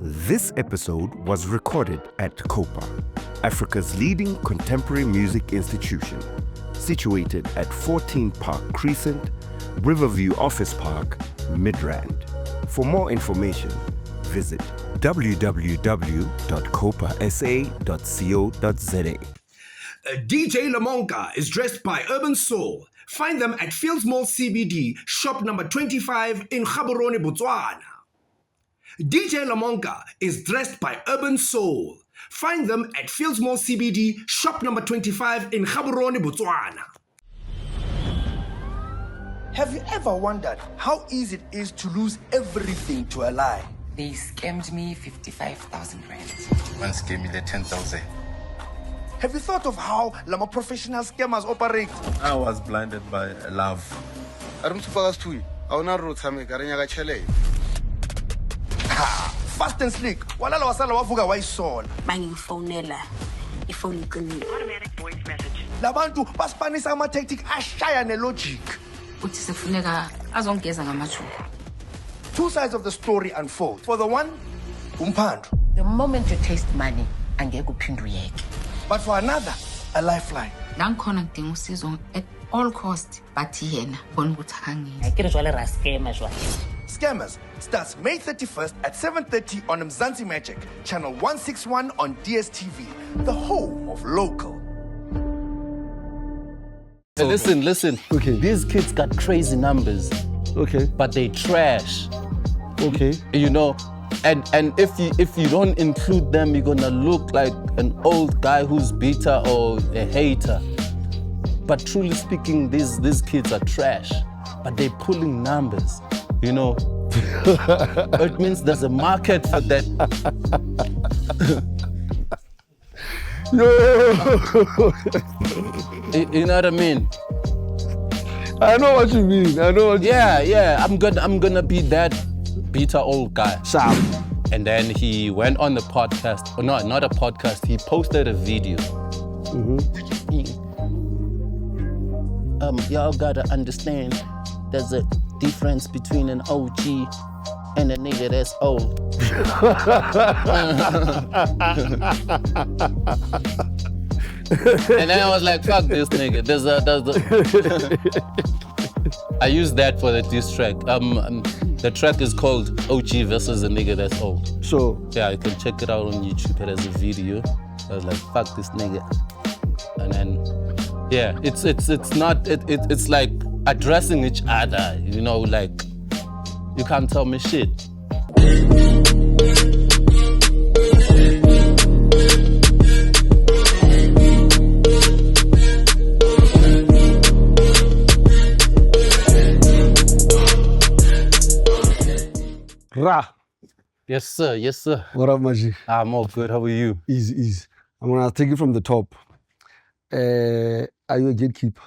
This episode was recorded at COPA, Africa's leading contemporary music institution, situated at 14 Park Crescent, Riverview Office Park, Midrand. For more information, visit www.copasa.co.za. DJ Lamonka is dressed by Urban Soul. Find them at Fields Mall CBD, shop number 25 in Gaborone, Botswana. DJ Lamonka is dressed by Urban Soul. Find them at Fields Mall CBD, shop number 25 in Gaborone, Botswana. Have you ever wondered how easy it is to lose everything to a lie? They scammed me 55,000 rand. Once gave me the 10,000. Have you thought of how Lama professional scammers operate? I was blinded by love. Fast and slick. Walala wasala wavuga wayisola. Bangifonela ifoni iqinile. Automatic voice message. Labantu baspanisa ama-tactic ashaya ne-logic. Uthi sifuneka azongeza ngamathupha. Two sides of the story unfold. For the one, umphando. The moment you taste money, angeke uphinde uyeke. But for another, a lifeline. La ngikhona ngidinga usizo at all cost, but yena bona ukuthi angeke. Akere jwale ra scam jwale. Scammers starts May 31st at 7:30 on Mzansi Magic, channel 161 on DSTV, the home of local. Hey, listen. Okay. These kids got crazy numbers, Okay. but they trash. Okay. You know, and if you don't include them, you're gonna look like an old guy who's bitter or a hater. But truly speaking, these kids are trash, but they're pulling numbers. You know, it means there's a market for that. You know what I mean? I know what you mean. Yeah. I'm gonna be that bitter old guy. Sharp. And then he went on the podcast, or no, not a podcast. He posted a video. Y'all gotta understand, there's a difference between an OG and a nigga that's old. And then I was like, fuck this nigga. I used that for the diss track. The track is called OG versus a nigga that's old. So, Yeah, you can check it out on YouTube. It has a video. I was like, fuck this nigga. And then, yeah, it's like addressing each other, you know, like, you can't tell me shit. Ra. Yes, sir. What up, Maji? I'm all good. How are you? Easy. I'm gonna take it from the top. Are you a gatekeeper?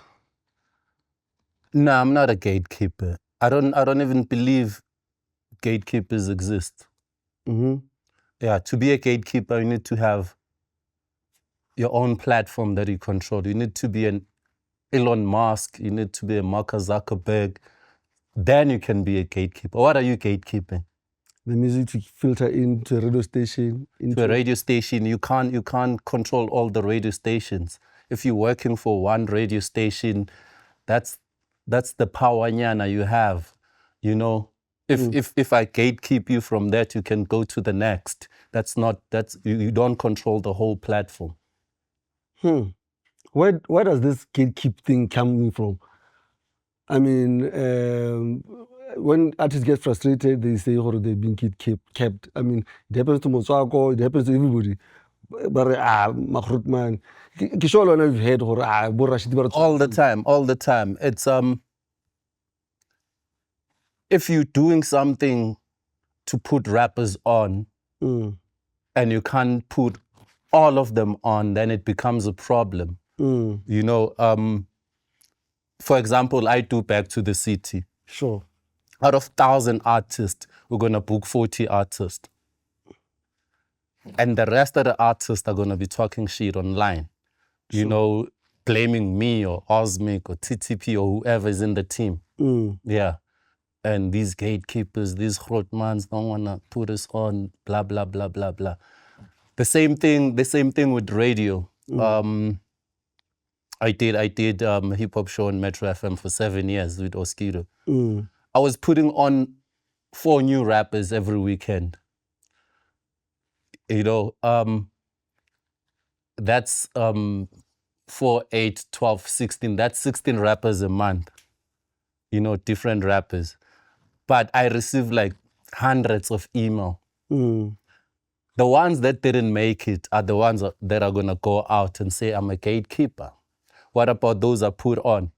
No, I'm not a gatekeeper. I don't even believe gatekeepers exist. Mm-hmm. Yeah, to be a gatekeeper, you need to have your own platform that you control. You need to be an Elon Musk. You need to be a Mark Zuckerberg. Then you can be a gatekeeper. What are you gatekeeping? The music to filter into a radio station. To a radio station, you can't control all the radio stations. If you're working for one radio station, that's the power nyana you have. You know, if I gatekeep you from that, you can go to the next. You don't control the whole platform. Where does this gatekeep thing come from? I mean, when artists get frustrated, they say, oh, they've been kept. I mean, it happens to Motswako, it happens to everybody. But, Makhrut man, Kisholo, I've heard, all the time. It's, if you're doing something to put rappers on, and you can't put all of them on, then it becomes a problem. You know, for example, I do Back to the City. Sure. Out of 1,000 artists, we're going to book 40 artists. And the rest of the artists are going to be talking shit online. You know, blaming me or Osmic or TTP or whoever is in the team. Yeah. and these gatekeepers, these Grootmans don't want to put us on, blah, blah, blah, blah, blah. The same thing with radio. I did a hip hop show on Metro FM for 7 years with Oskido. I was putting on 4 new rappers every weekend. You know, that's 4, 8, 12, 16. That's 16 rappers a month. You know, different rappers. But I received like hundreds of email. The ones that didn't make it are the ones that are going to go out and say, I'm a gatekeeper. What about those I put on?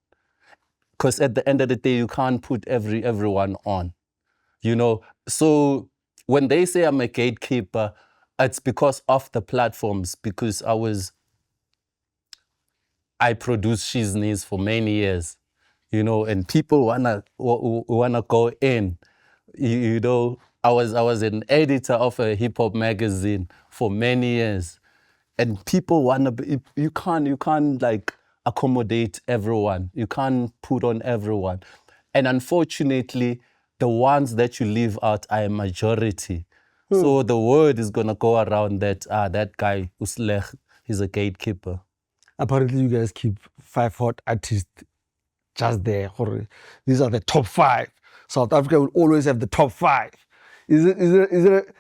Because at the end of the day, you can't put everyone on. You know, so when they say I'm a gatekeeper, it's because of the platforms, because I produced Shizney's for many years, you know, and people wanna go in. You know, I was an editor of a hip hop magazine for many years, and people wanna be. You can't like accommodate everyone. You can't put on everyone, and unfortunately, the ones that you leave out are a majority. So the word is gonna go around that that guy Uslech, he's a gatekeeper. Apparently, you guys keep 5 hot artists just there. These are the top 5. South Africa will always have the top 5. Is it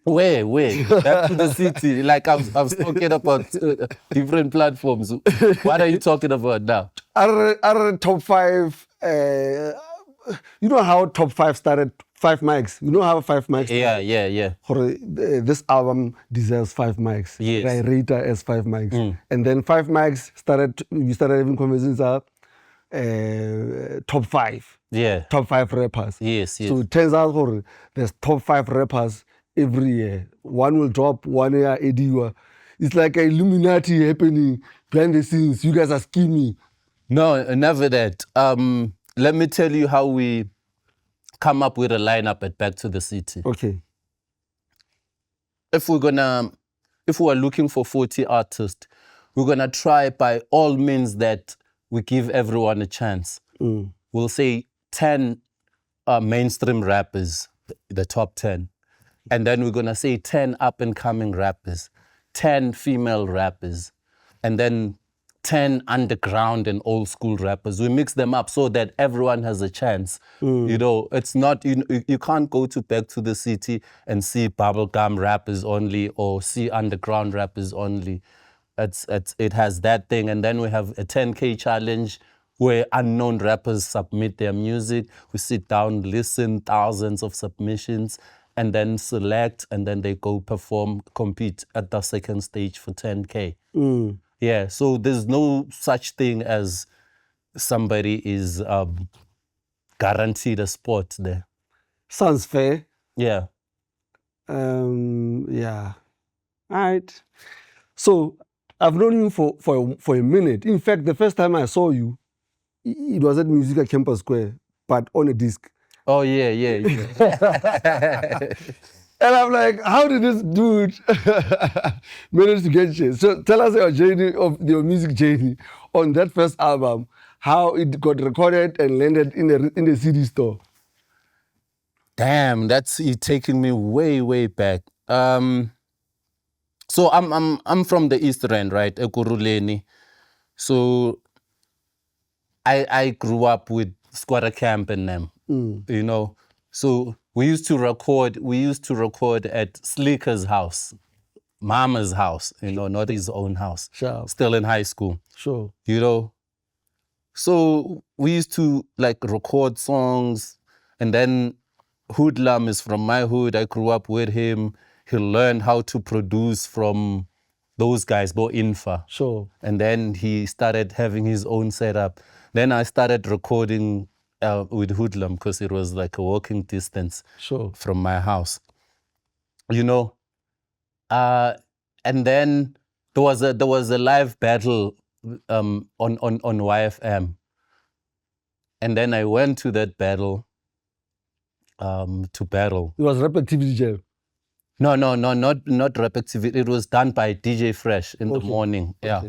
Where? Back to the city. Like I was talking about different platforms. What are you talking about now? Are top 5? You know how top 5 started? 5 mics. You know how 5 mics? Yeah. This album deserves 5 mics. Yes. I rate it as 5 mics. And then 5 mics we started having conversations up. Top 5. Yeah. Top 5 rappers. Yes. So it turns out there's top 5 rappers every year. One will drop 1 year, Ediwa. It's like an Illuminati happening behind the scenes. You guys are scheming. No, never that. Let me tell you how we come up with a lineup at Back to the City. Okay. If we're looking for 40 artists, we're gonna try by all means that we give everyone a chance. We'll say 10 mainstream rappers, the top 10. And then we're gonna say 10 up-and-coming rappers, 10 female rappers, and then 10 underground and old school rappers. We mix them up so that everyone has a chance. You know, it's not, you can't go to Back to the City and see bubblegum rappers only or see underground rappers only. It has that thing. And then we have a 10K challenge where unknown rappers submit their music. We sit down, listen, thousands of submissions, and then select, and then they go perform, compete at the second stage for 10K. Yeah, so there's no such thing as somebody is guaranteed a spot there. Sounds fair. Yeah. Yeah. All right. So I've known you for a minute. In fact, the first time I saw you, it was at Musica Campus Square, but on a disc. Oh, yeah. And I'm like, how did this dude manage to get shit? So tell us your journey of your music journey on that first album, how it got recorded and landed in the CD store. Damn, that's it taking me way back. So I'm from the East Rand, right? Ekurhuleni. So I grew up with Squatter Camp and them, you know. So we used to record at Slicker's house, Mama's house, you know, not his own house. Sure. Still in high school. Sure. You know. So we used to like record songs, and then Hoodlum is from my hood. I grew up with him. He learned how to produce from those guys, Bo Infa. Sure. And then he started having his own setup. Then I started recording with Hoodlum because it was like a walking distance from my house. You know, and then there was a live battle on YFM, and then I went to that battle to battle. It was Rap Activity Jam. No, not Rap Activity. It was done by DJ Fresh in the morning. Yeah.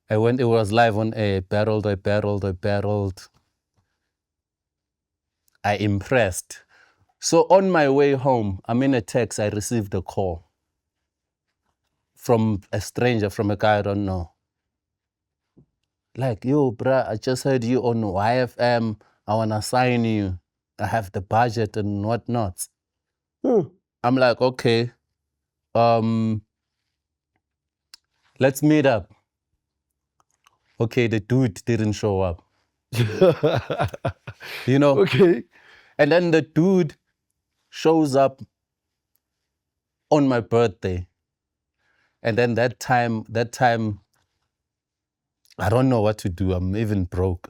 I went. It was live on air. I battled. I impressed. So on my way home, I'm in a text, I received a call from a stranger, from a guy I don't know. Like, yo, bruh, I just heard you on YFM. I want to sign you. I have the budget and whatnot. I'm like, okay, let's meet up. Okay, the dude didn't show up. You know? Okay. And then the dude shows up on my birthday. And then that time, I don't know what to do. I'm even broke.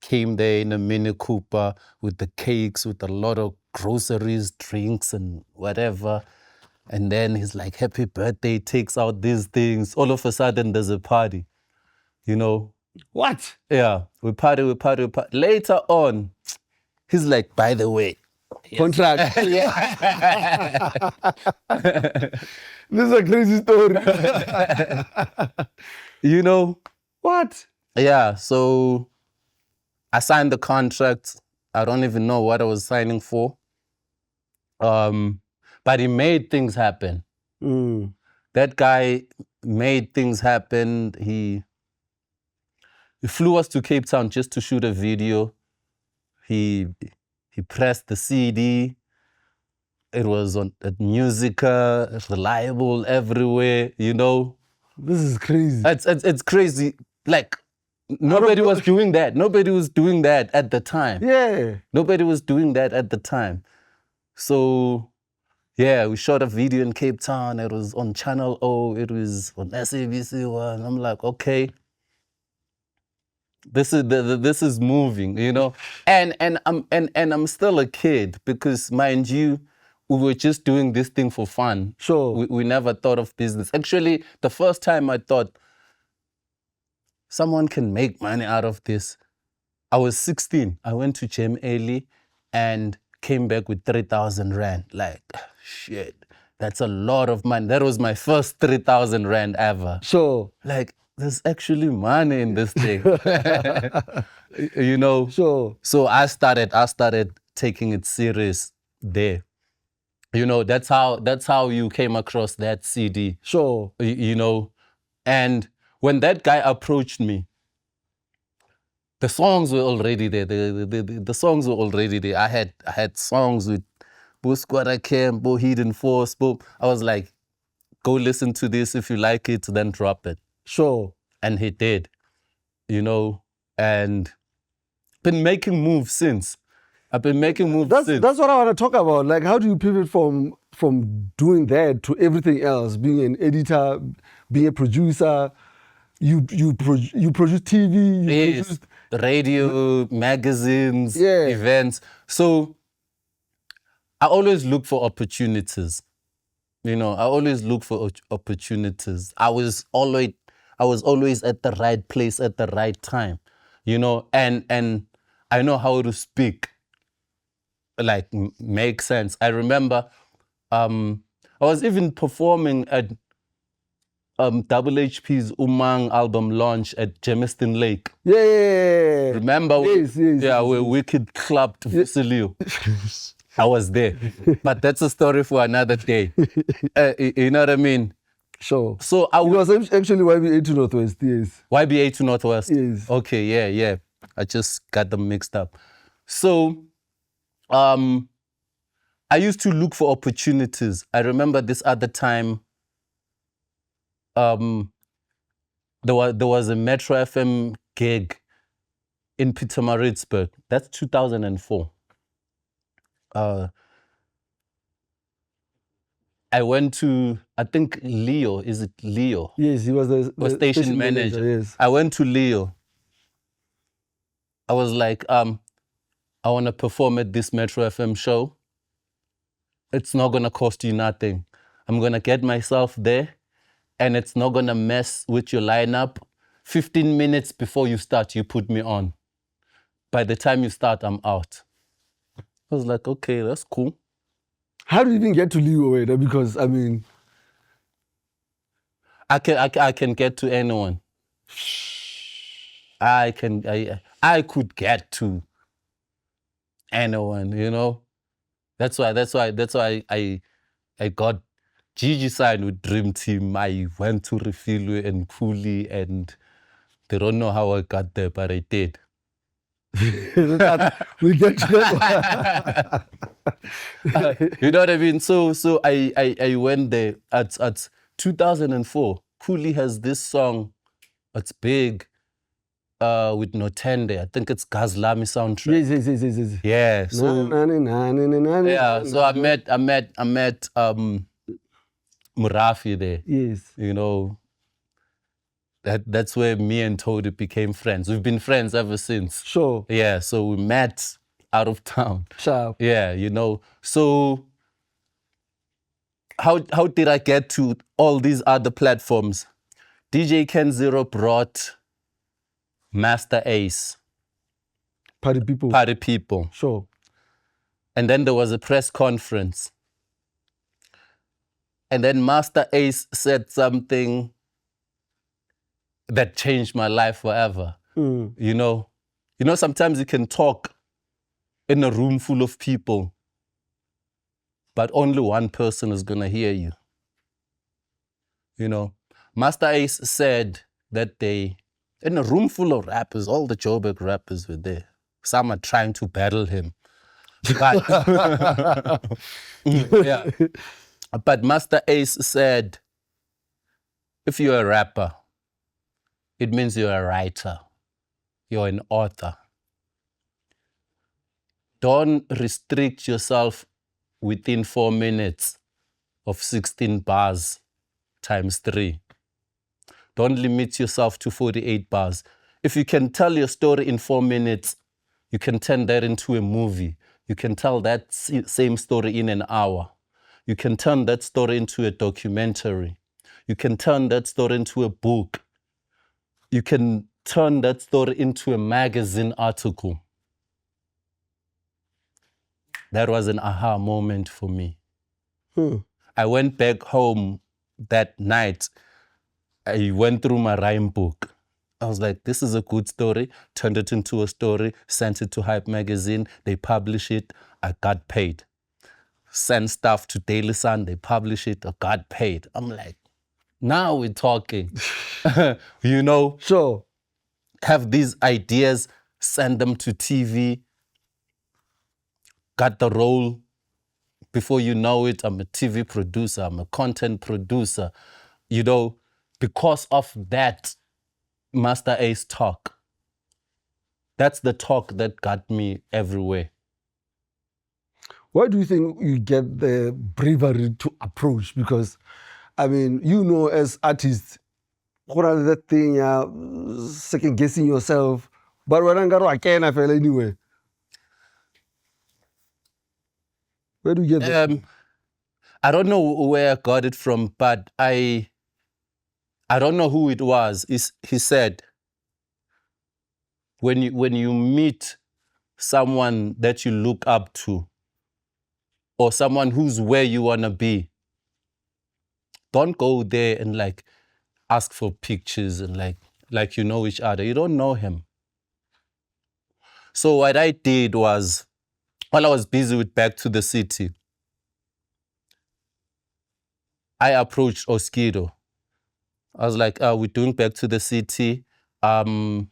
Came there in a Mini Cooper with the cakes, with a lot of groceries, drinks, and whatever. And then he's like, happy birthday, takes out these things. All of a sudden, there's a party, you know? What? Yeah, we party. Later on, he's like, by the way. Contract. Yeah. This is a crazy story. You know? What? Yeah, so I signed the contract. I don't even know what I was signing for. But he made things happen. That guy made things happen. He flew us to Cape Town just to shoot a video. He pressed the CD. It was on at Musica, reliable everywhere, you know. This is crazy. It's crazy. Like, nobody was doing that. Nobody was doing that at the time. Yeah. Nobody was doing that at the time. So, yeah, we shot a video in Cape Town. It was on Channel O. It was on SABC1. I'm like, okay, this is moving, you know. And I'm still a kid because, mind you, we were just doing this thing for fun. Sure. We never thought of business. Actually, the first time I thought someone can make money out of this, I was 16. I went to Gem Alley and came back with 3,000 Rand. Like, shit, that's a lot of money. That was my first 3,000 Rand ever. Sure. Like, there's actually money in this thing. You know? Sure. So I started taking it serious there. You know, that's how you came across that CD. Sure. You know, and when that guy approached me, the songs were already there. The songs were already there. I had songs with Bo Squatter Camp, Bo Hidden Force, Bo. I was like, go listen to this. If you like it, then drop it. Sure. And he did, you know, and been making moves since. I've been making moves since. That's what I want to talk about. Like, how do you pivot from doing that to everything else? Being an editor, being a producer, you produce TV, you Yes. Radio, magazines, Yeah. events. So I always look for opportunities. You know, I always look for opportunities. I was always at the right place at the right time. You know, and I know how to speak. Like, make sense. I remember I was even performing at Double HP's Umang album launch at Germiston Lake. Yeah. Remember? Yes. Yeah, where Wicked clubbed Vusilio. I was there. But that's a story for another day. You know what I mean? Sure. So it was actually YB8 Northwest, yes. YB8 Northwest? Yes. Okay, yeah. I just got them mixed up. So I used to look for opportunities. I remember this other time, there was a Metro FM gig in Pietermaritzburg. That's 2004. I went to, I think Leo, is it Leo? Yes, he was the station manager. Yes. I went to Leo. I was like, I want to perform at this Metro FM show. It's not going to cost you nothing. I'm going to get myself there, and it's not going to mess with your lineup. 15 minutes before you start, you put me on. By the time you start, I'm out. I was like, okay, that's cool. How do you even get to Leo Weda? Because, I mean... I can get to anyone. I could get to anyone, you know. That's why I got Gigi signed with Dream Team. I went to Refilwe and Cooley, and they don't know how I got there, but I did. We get to that. You know what I mean? So I went there at 2004. Cooley has this song, it's big, with Notende. I think it's Gazlami soundtrack. Yes. Yeah. So yeah. So I met Murafi there. Yes. You know, that's where me and Toady became friends. We've been friends ever since. Sure. Yeah. So we met out of town. Sharp. Yeah. You know. So how did I get to all these other platforms? DJ Ken Zero brought Master Ace, Party people. Party People. Sure. And then there was a press conference. And then Master Ace said something that changed my life forever. You know, sometimes you can talk in a room full of people, but only one person is gonna hear you. You know, Master Ace said that day, in a room full of rappers, all the Joburg rappers were there. Some are trying to battle him. But, yeah. But Master Ace said, if you're a rapper, it means you're a writer. You're an author. Don't restrict yourself within 4 minutes of 16 bars times 3. Don't limit yourself to 48 bars. If you can tell your story in 4 minutes, you can turn that into a movie. You can tell that same story in an hour. You can turn that story into a documentary. You can turn that story into a book. You can turn that story into a magazine article. That was an aha moment for me. I went back home that night. I went through my rhyme book. I was like, this is a good story. Turned it into a story, sent it to Hype Magazine. They publish it. I got paid. Send stuff to Daily Sun. They publish it. I got paid. I'm like, now we're talking. You know? Sure. Have these ideas, send them to TV. Got the role. Before you know it, I'm a TV producer. I'm a content producer. You know, because of that Master Ace talk. That's the talk that got me everywhere. Why do you think you get the bravery to approach? Because, I mean, you know, as artists, what are that thing, second guessing yourself, but when I can't, I feel anyway. Where do you get that? I don't know where I got it from, but I don't know who it was. He said, when you meet someone that you look up to, or someone who's where you want to be, don't go there and like ask for pictures and like you know each other. You don't know him. So what I did was, while I was busy with Back to the City, I approached Oskido. I was like, we're doing Back to the City. I'm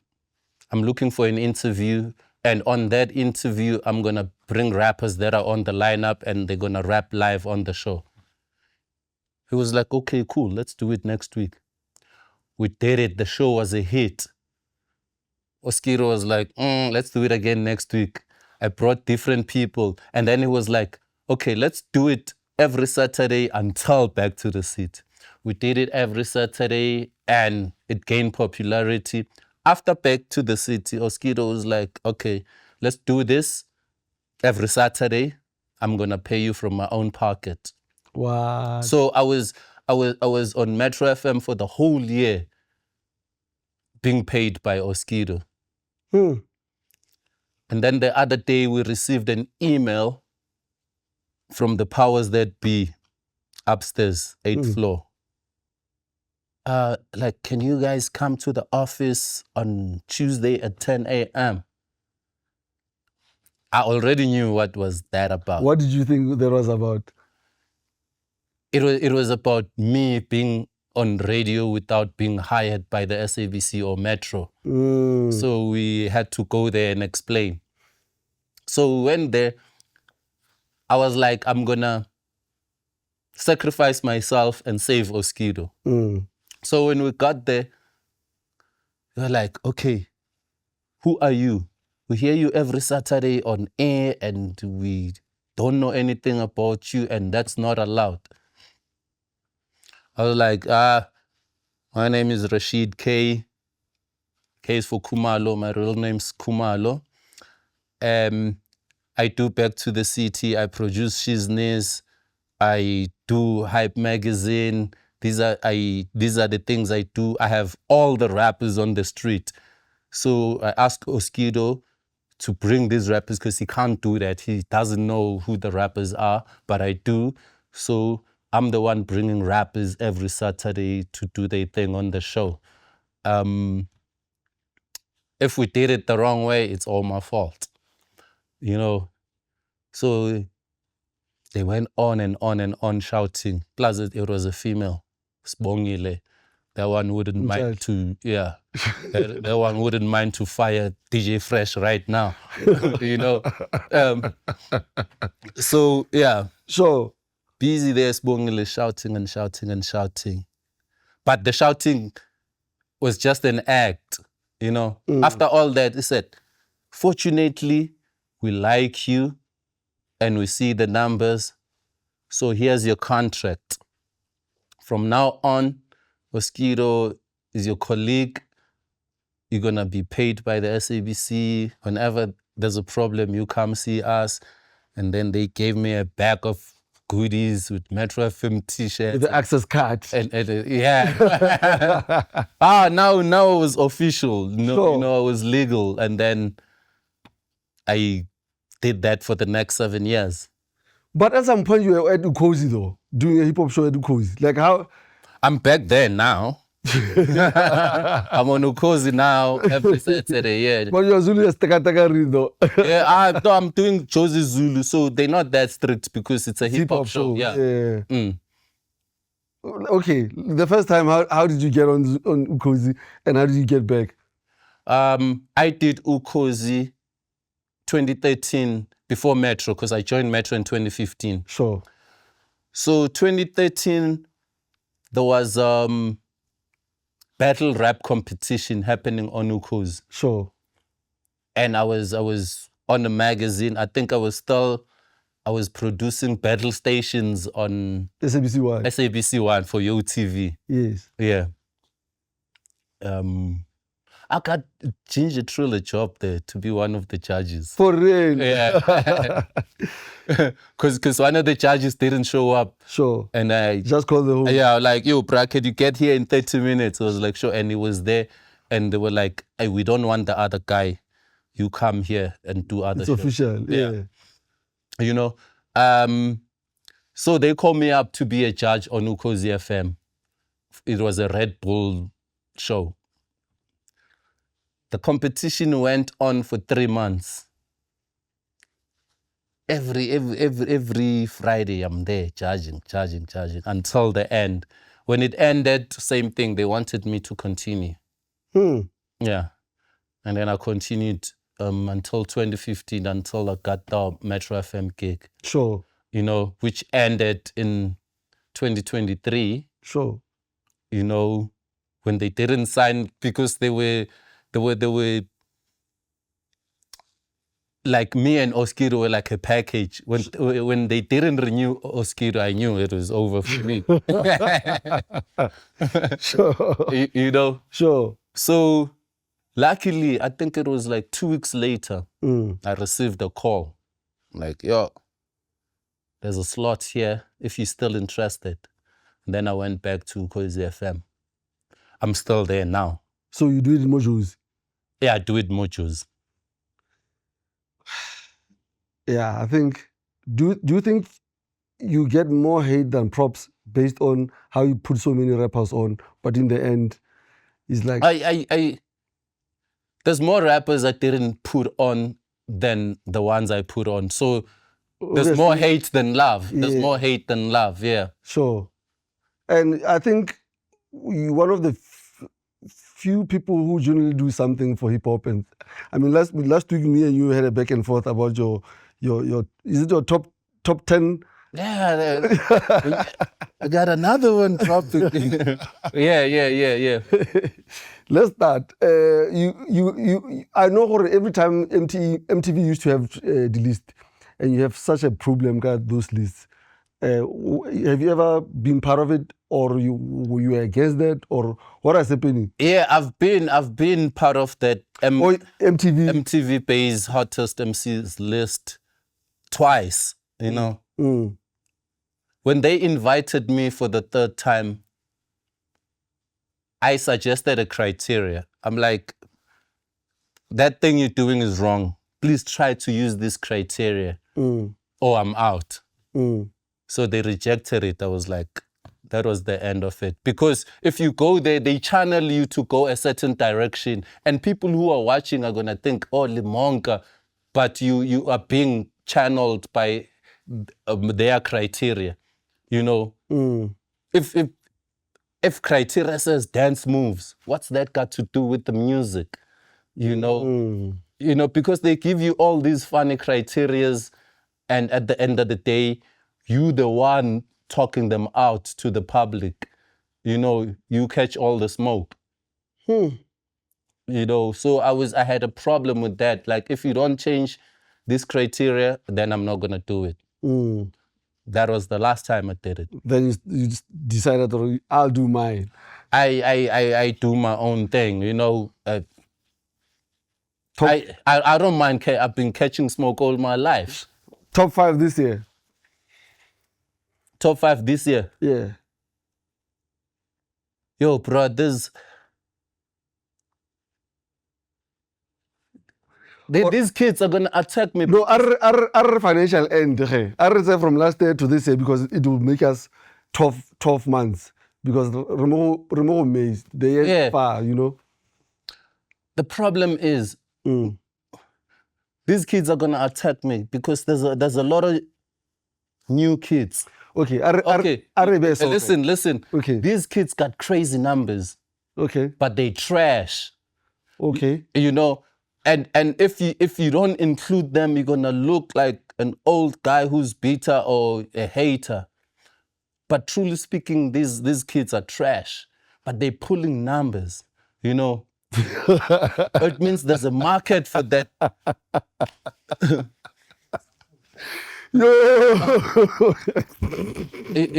looking for an interview. And on that interview, I'm going to bring rappers that are on the lineup and they're going to rap live on the show. He was like, okay, cool. Let's do it next week. We did it. The show was a hit. Oskido was like, let's do it again next week. I brought different people. And then he was like, okay, let's do it every Saturday until Back to the City. We did it every Saturday and it gained popularity. After Back to the City, Oskido was like, okay, let's do this every Saturday. I'm going to pay you from my own pocket. Wow. So I was on Metro FM for the whole year being paid by Oskido. And then the other day we received an email from the powers that be upstairs, 8th floor. Like, can you guys come to the office on Tuesday at 10 a.m.? I already knew what was that about. What did you think that was about? It was about me being on radio without being hired by the SABC or Metro. So we had to go there and explain. So we went there. I was like, I'm gonna sacrifice myself and save Oskido. So when we got there, they were like, okay, who are you? We hear you every Saturday on air and we don't know anything about you and that's not allowed. I was like, my name is Rashid K. K is for Kumalo. My real name's Kumalo. I do Back to the City. I produce Shizness. I do Hype Magazine. These are the things I do. I have all the rappers on the street. So I asked Oskido to bring these rappers because he can't do that. He doesn't know who the rappers are, but I do. So I'm the one bringing rappers every Saturday to do their thing on the show. If we did it the wrong way, it's all my fault. You know, so they went on and on and on shouting. Plus it was a female, Sbongile. That one wouldn't mind to, that one wouldn't mind to fire DJ Fresh right now, you know. So, yeah. So, busy there, Sbongile, shouting and shouting and shouting. But the shouting was just an act, you know. After all that, he said, fortunately, we like you and we see the numbers. So here's your contract. From now on, Oskido is your colleague. You're going to be paid by the SABC. Whenever there's a problem, you come see us. And then they gave me a bag of goodies with Metro FM t-shirts. With the access card. And yeah. Now it was official. You know, it was legal. And then I did that for the next 7 years. But at some point you were at Ukhozi though, doing a hip-hop show at Ukhozi. Like how? I'm back there now. I'm on Ukhozi now every Saturday, yeah. But you're Zulu though. Yeah, I'm doing Jozi Zulu, so they're not that strict because it's a hip-hop show. Yeah. Okay, the first time, how did you get on Ukhozi and how did you get back? I did Ukhozi 2013 before Metro because I joined Metro in 2015. Sure. So 2013, there was battle rap competition happening on Ukhozi. Sure. And I was on a magazine. I think I was producing battle stations on SABC One for YoTV. Yes. Yeah. I got Ginger Trill a job there to be one of the judges. For real? Yeah. Because one of the judges didn't show up. Sure. And I just called the home. Yeah, like, yo, bro, can you get here in 30 minutes? I was like, sure. And he was there. And they were like, hey, we don't want the other guy. You come here and do other It's shows. Official, yeah. You know? So they called me up to be a judge on Ukhozi FM. It was a Red Bull show. The competition went on for 3 months. Every Friday I'm there judging until the end. When it ended, same thing. They wanted me to continue. Yeah. And then I continued until 2015, until I got the Metro FM gig. Sure. You know, which ended in 2023. Sure. You know, when they didn't sign because they were like me and Oskido were like a package. When they didn't renew Oskido, I knew it was over for me. Sure. You know? Sure. So luckily, I think it was like 2 weeks later, I received a call. Like, yo, there's a slot here if you're still interested. And then I went back to Ukhozi FM. I'm still there now. So you do it in Mojos? Yeah, I do it Mojos. Yeah, I think, do you think you get more hate than props based on how you put so many rappers on, but in the end, it's like... There's more rappers I didn't put on than the ones I put on. So there's more hate than love. There's more hate than love, yeah. Sure. And I think you're one of the few people who generally do something for hip hop. And I mean, last week me and you had a back and forth about your is it your top 10? Yeah, I got another one dropping. Yeah. Let's start. I know every time MTV used to have the list, and you have such a problem with those lists. Have you ever been part of it, or were you against that, or what is happening? Yeah, I've been part of that MTV Bay's hottest MCs list twice. You know, when they invited me for the third time, I suggested a criteria. I'm like, that thing you're doing is wrong. Please try to use this criteria, or I'm out. So they rejected it. I was like, that was the end of it. Because if you go there, they channel you to go a certain direction. And people who are watching are going to think, oh, Lemonka, but you are being channeled by their criteria. You know, if criteria says dance moves, what's that got to do with the music? You know, because they give you all these funny criterias, and at the end of the day, you the one talking them out to the public. You know, you catch all the smoke. You know, so I had a problem with that. Like, if you don't change this criteria, then I'm not gonna do it. That was the last time I did it. Then you just decided, I'll do mine. I do my own thing, you know. I don't mind. I've been catching smoke all my life. Top 5 this year. Top 5 this year. Yeah. Yo, bro, these kids are gonna attack me. No, our financial end, our say from last year to this year, because it will make us 12 months. Because Remo Mays, they are far, you know. The problem is, these kids are gonna attack me because there's a lot of new kids. Okay. Listen. Okay. These kids got crazy numbers. Okay. But they trash. Okay. You know, and if you don't include them, you're gonna look like an old guy who's bitter or a hater. But truly speaking, these kids are trash. But they're pulling numbers, you know. It means there's a market for that. You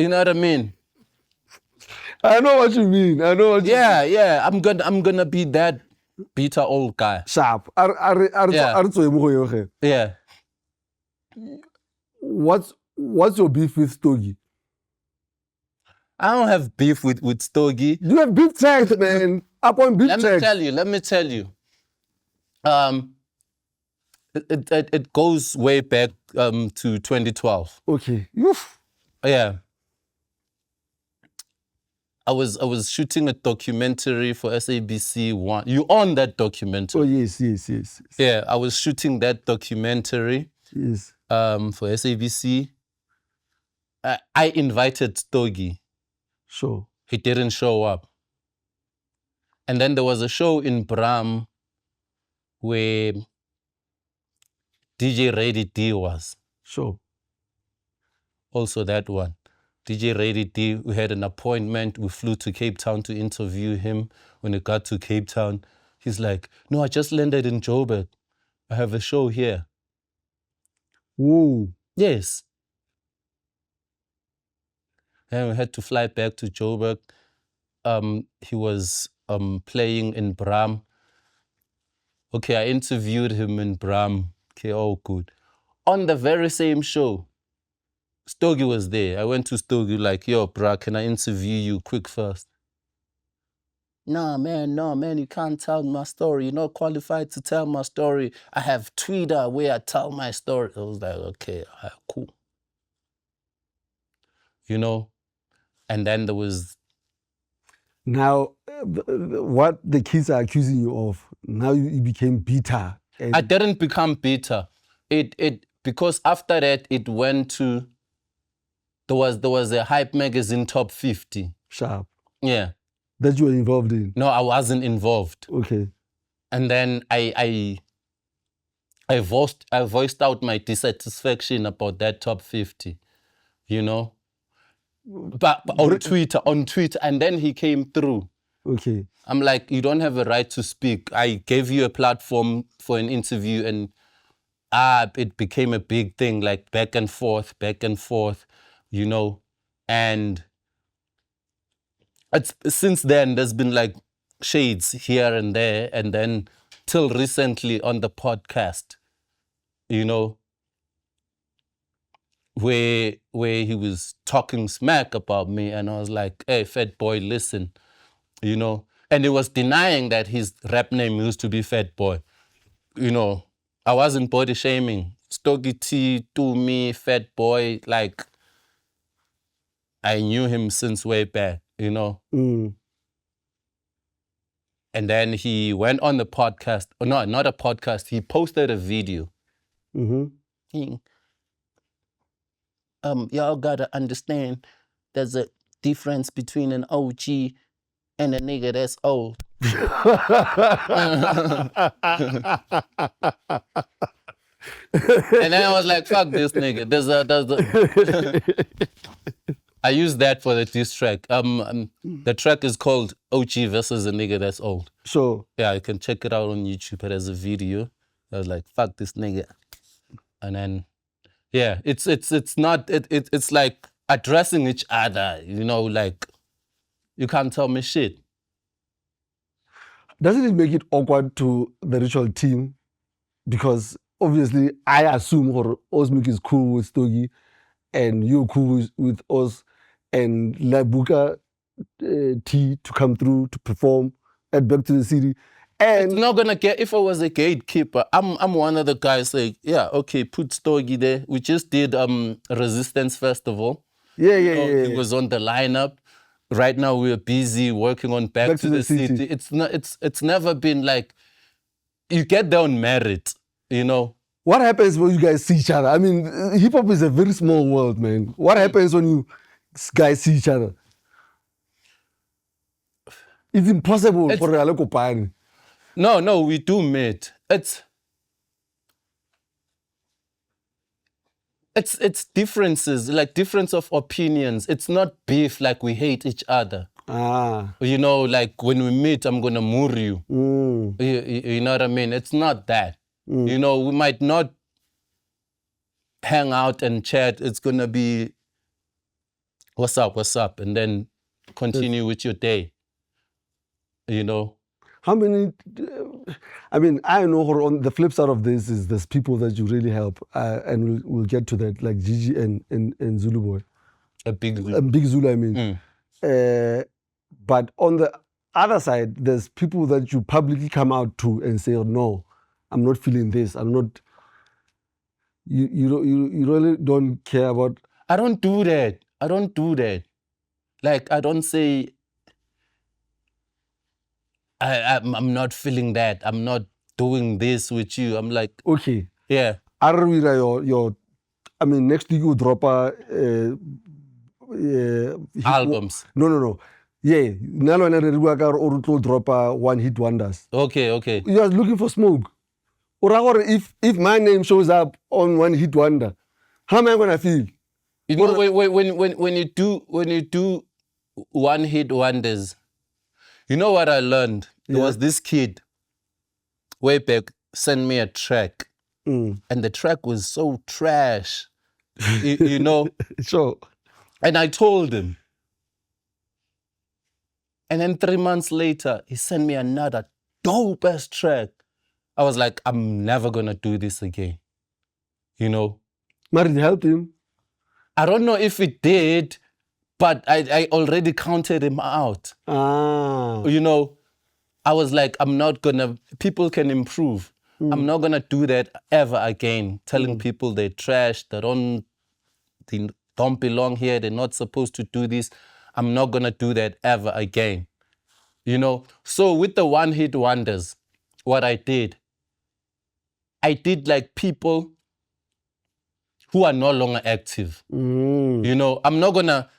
know what I mean? I know what you mean. Yeah. I'm gonna be that bitter old guy. Sharp. Yeah. What's your beef with Stogie? I don't have beef with Stogie. You have beef tags, man. Upon beef tags. Let me tell you. It goes way back to 2012. Okay. Oof. Yeah. I was shooting a documentary for SABC1. You own that documentary? Oh yes. Yeah, I was shooting that documentary. Yes. For SABC. I invited Stogie. Sure. He didn't show up. And then there was a show in Bram where DJ Ready D was. Sure. Also that one. DJ Ready D, we had an appointment. We flew to Cape Town to interview him. When we got to Cape Town, he's like, no, I just landed in Joburg. I have a show here. Whoa. Yes. And we had to fly back to Joburg. He was playing in Bram. Okay, I interviewed him in Bram. Okay, all good. On the very same show, Stogie was there. I went to Stogie like, yo, bruh, can I interview you quick first? No, man, you can't tell my story. You're not qualified to tell my story. I have Twitter where I tell my story. I was like, okay, all right, cool. You know? And then there was... Now, what the kids are accusing you of, now you became bitter. I didn't become bitter. It because after that it went to there was a Hype magazine top 50. Sharp. Yeah. That you were involved in? No, I wasn't involved. Okay. And then I voiced out my dissatisfaction about that top 50, you know. But on Twitter, and then he came through. Okay. I'm like, you don't have a right to speak. I gave you a platform for an interview, and it became a big thing, like back and forth, you know. And since then, there's been like shades here and there, and then till recently on the podcast, you know, where he was talking smack about me, and I was like, hey, Fat Boy, listen, you know. And he was denying that his rap name used to be Fat Boy. You know, I wasn't body shaming. Stogie T, to me, Fat Boy, like, I knew him since way back, you know. Mm. And then he went on the podcast, or no, not a podcast, he posted a video. Mm-hmm. Y'all gotta understand there's a difference between an OG and a nigga that's old. And then I was like, fuck this nigga. I used that for the diss track. The track is called OG versus a nigga that's old. So yeah, you can check it out on YouTube. It has a video. I was like, fuck this nigga. And then yeah, it's like addressing each other, you know, like you can't tell me shit. Doesn't it make it awkward to the Ritual team? Because obviously I assume Osmic is cool with Stogie and you're cool with Oz and Labuka T to come through to perform at Back to the City. And it's not gonna get, if I was a gatekeeper, I'm one of the guys like, yeah, okay, put Stogie there. We just did Resistance Festival. Yeah. It was on the lineup. Right now we're busy working on Back to the City. It's never been like, you get there on merit, you know. What happens when you guys see each other? I mean, hip hop is a very small world, man. What happens when you guys see each other? It's impossible for a local party. No, we do meet. It's differences, like difference of opinions. It's not beef like we hate each other. You know, like when we meet, I'm gonna moor you. You know what I mean? It's not that. You know, we might not hang out and chat. It's gonna be, what's up? And then continue with your day. You know? How many, I mean, I know on the flip side of this is there's people that you really help, and we'll get to that, like Gigi and Zulu Boy. A Big Zulu. A Big Zulu, I mean. But on the other side, there's people that you publicly come out to and say, oh, no, I'm not feeling this. I'm not, you really don't care about. I don't do that. Like, I don't say, I'm not feeling that. I'm not doing this with you. I'm like, okay. Yeah. I mean, next week you drop albums. No. Yeah. Now or drop one hit wonders. Okay. You are looking for smoke. Or if my name shows up on one hit wonder, how am I gonna feel? You know, when you do one hit wonders, you know what I learned? There was this kid way back sent me a track, and the track was so trash, you know. Sure. And I told him. And then 3 months later, he sent me another dope-ass track. I was like, I'm never gonna do this again, you know. But it helped him? I don't know if it did, but I already counted him out. You know, I was like, people can improve. I'm not gonna do that ever again, telling people they're trash, they don't belong here, they're not supposed to do this. I'm not gonna do that ever again, you know. So with the one hit wonders, what I did, I did like people who are no longer active. You know, I'm not gonna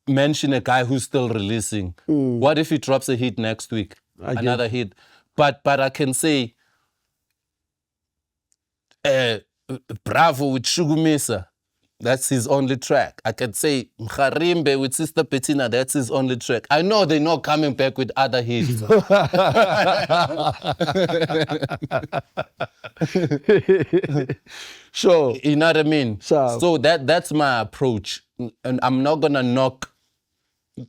mention a guy who's still releasing. What if he drops a hit next week? Another hit. But I can say Bravo with Shugumisa, that's his only track. I can say Mkharimbe with Sister Bettina, that's his only track. I know they're not coming back with other hits. Sure. You know what I mean? Sure. So that's my approach. And I'm not gonna knock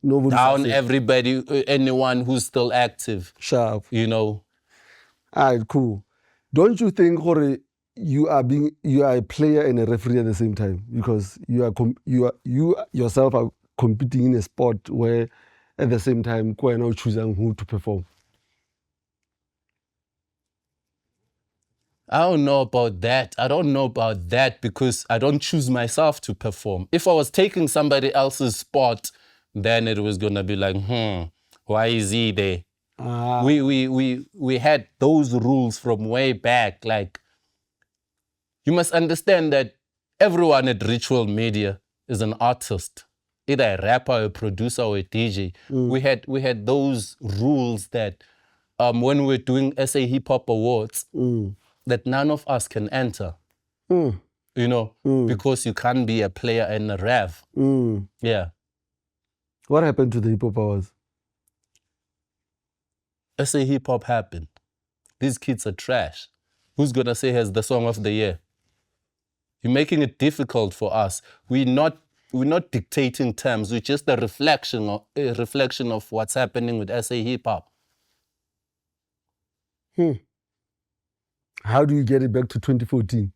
Nobody's down success. everybody, anyone who's still active. Sharp. You know. All right, cool. Don't you think, Jorge, you are a player and a referee at the same time, because you yourself are competing in a sport where at the same time you are now choosing who to perform? I don't know about that. I don't know about that because I don't choose myself to perform. If I was taking somebody else's spot, then it was gonna be like, why is he there? We had those rules from way back. Like, you must understand that everyone at Ritual Media is an artist, either a rapper, a producer, or a DJ. We had those rules that when we were doing SA Hip Hop Awards, that none of us can enter. You know, because you can't be a player and a rev. Yeah. What happened to the hip hop hours? SA Hip Hop happened. These kids are trash. Who's gonna say has the song of the year? You're making it difficult for us. We're not dictating terms. We're just a reflection of what's happening with SA Hip Hop. How do you get it back to 2014?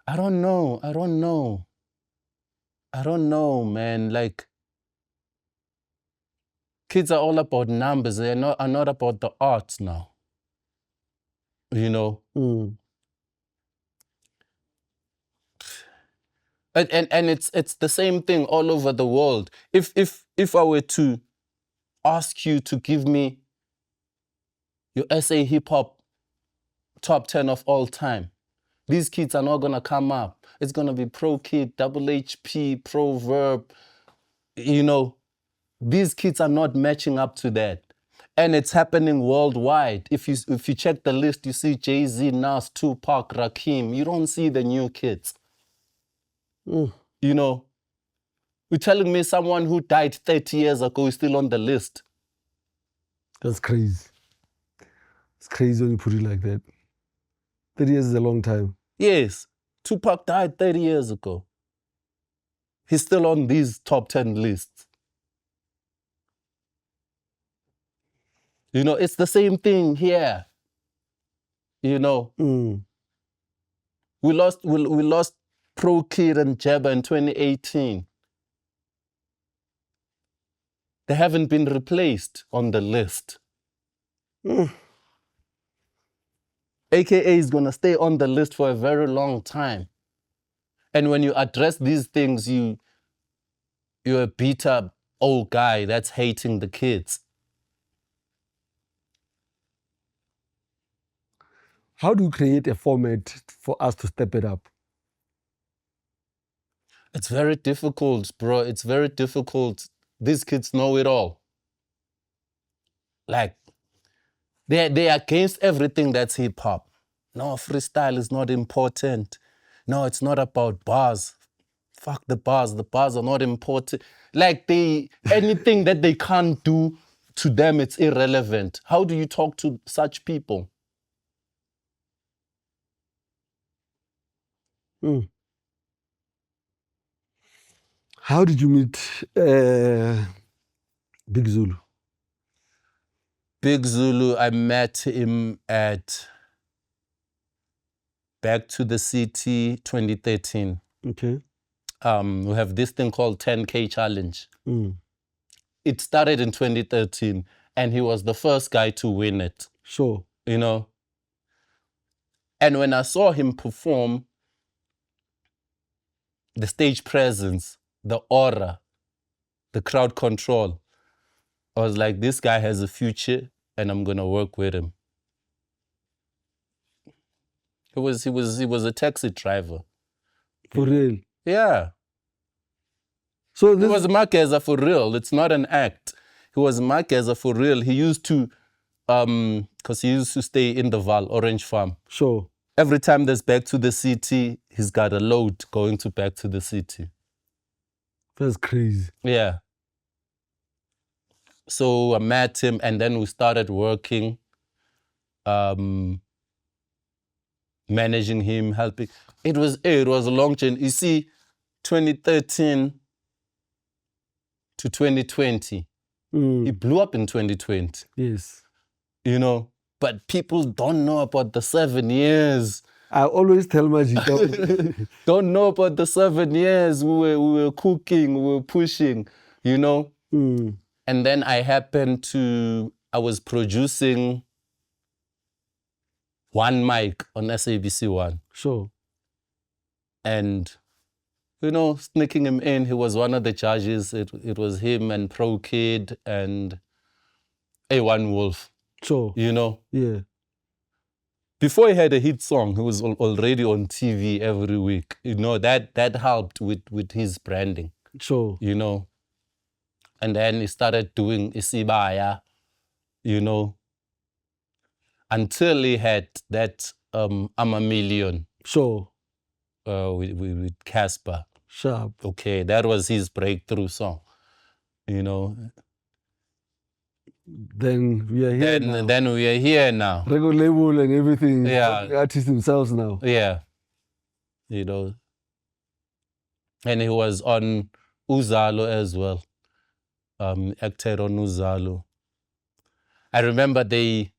I don't know, man. Like, kids are all about numbers. They're not about the arts now. You know? And it's the same thing all over the world. If I were to ask you to give me your SA Hip Hop top 10 of all time, these kids are not gonna come up. It's gonna be Pro Kid, Double HP, Proverb. You know, these kids are not matching up to that. And it's happening worldwide. If you check the list, you see Jay-Z, Nas, Tupac, Rakim. You don't see the new kids. You know, you're telling me someone who died 30 years ago is still on the list. That's crazy. It's crazy when you put it like that. 30 years is a long time. Yes, Tupac died 30 years ago. He's still on these top 10 lists. You know, it's the same thing here. You know, we lost Pro Kid and Jabba in 2018. They haven't been replaced on the list. AKA is gonna stay on the list for a very long time. And when you address these things, you're a beat up old guy that's hating the kids. How do you create a format for us to step it up? It's very difficult, bro. It's very difficult. These kids know it all. Like, they're against everything that's hip hop. No, freestyle is not important. No, it's not about bars. Fuck the bars. The bars are not important. Like, anything that they can't do, to them, it's irrelevant. How do you talk to such people? How did you meet Big Zulu? Big Zulu, I met him at Back to the City 2013. Okay. We have this thing called 10K Challenge. It started in 2013, and he was the first guy to win it. Sure. You know? And when I saw him perform, the stage presence, the aura, the crowd control, I was like, this guy has a future. and I'm gonna work with him. He was a taxi driver. For real. Yeah. So He this was Makeza for real. It's not an act. He was Makeza for real. He used to, because he used to stay in the Val, Orange Farm. sure. Every time there's Back to the City, he's got a load going to Back to the City. That's crazy. Yeah. So I met him, and then we started working, managing him, helping. It was a long journey. You see, 2013 to 2020, he blew up in 2020. Yes. You know, but people don't know about the 7 years. I always tell my Jita, Don't know about the 7 years. We were cooking, we were pushing, you know. And then I was producing One Mic on SABC One. sure. And, you know, sneaking him in, he was one of the judges. It was him and Pro Kid and A1 Wolf, Sure. you know. Yeah. Before he had a hit song, he was already on TV every week. You know, that helped with his branding, Sure. you know. And then he started doing Isibaya, you know, until he had that I'm a Million Sure. with Casper. Sharp. Okay, that was his breakthrough song, you know. Then we are here now. Then we are here now. Record label and everything. Yeah. The artists themselves now. Yeah, you know. And he was on Uzalo as well, acted on Uzalo. I remember they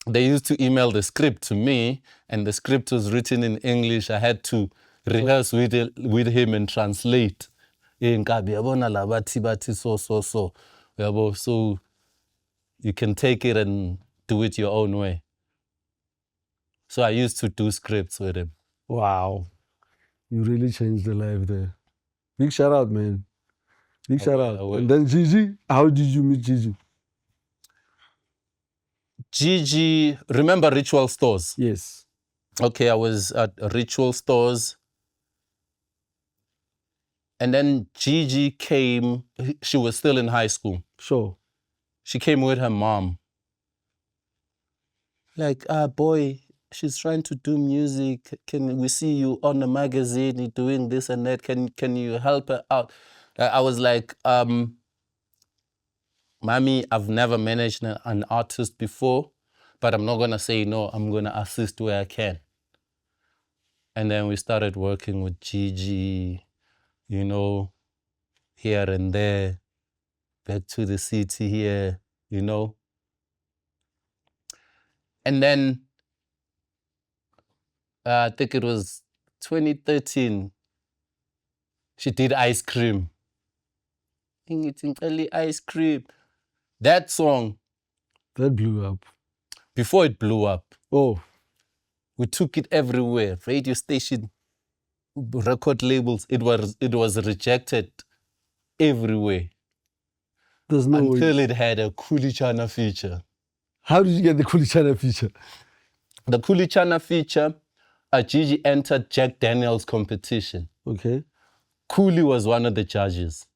used to email the script to me, and the script was written in English. I had to rehearse with him and translate. So you can take it and do it your own way. So I used to do scripts with him. Wow. You really changed the life there. Big shout out, man. Big shout out. will. And then Gigi, how did you meet Gigi? Gigi, remember Ritual Stores? Yes. Okay, I was at Ritual Stores. And then Gigi came, she was still in high school. Sure. She came with her mom. Like, boy, she's trying to do music. Can we see you on the magazine doing this and that? Can you help her out? I was like, Mommy, I've never managed an artist before, but I'm not gonna say no. I'm gonna assist where I can. And then we started working with Gigi, you know, here and there, Back to the City here, you know. And then I think it was 2013, she did Ice Cream. Ice Cream. That song, That blew up. before it blew up, Oh, we took it everywhere. Radio station, record labels. It was rejected everywhere there's no way. until it had a Kulichana feature. How did you get the Kulichana feature? The Kulichana feature, Gigi entered Jack Daniels competition. Okay. Kuli was one of the judges.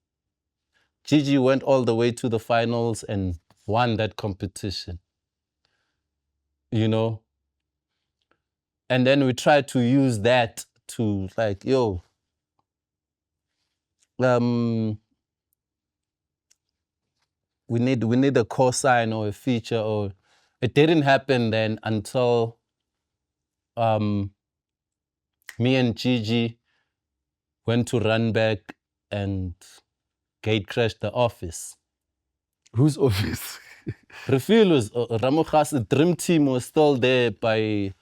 Gigi went all the way to the finals and won that competition. You know? And then we tried to use that to like, we need a cosign or a feature, or it didn't happen then until me and Gigi went to run back and gate crashed the office. Whose office? Refilus, Ramukhas, Dream Team was still there by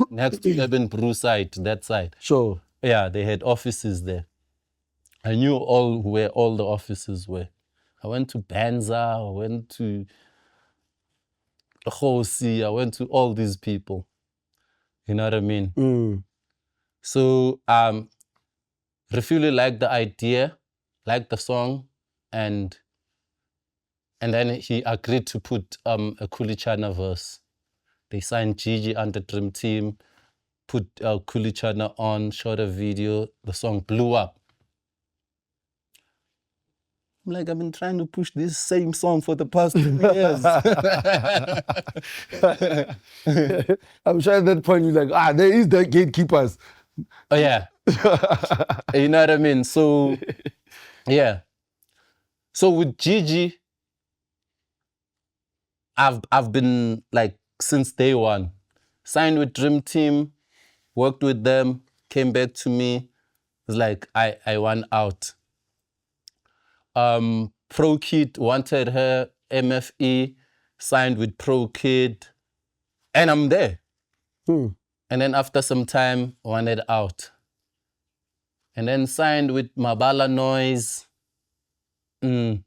next to Urban Brew side, that side. Sure. Yeah, they had offices there. I knew where all the offices were. I went to Banza, I went to Khosi, I went to all these people. You know what I mean? So Refili liked the idea, liked the song, and And then he agreed to put a Kulichana verse. They signed Gigi under Dream Team, put Kulichana on, shot a video. The song blew up. I'm like, I've been trying to push this same song for the past 2 years. I'm sure at that point you're like, there is the gatekeepers. Oh yeah. You know what I mean? So yeah. So with Gigi, I've been like since day one. Signed with Dream Team, worked with them, came back to me. It's like I want out. Pro Kid wanted her, MFE, signed with Pro Kid, and I'm there. And then after some time, wanted out. And then signed with Mabala Noise. It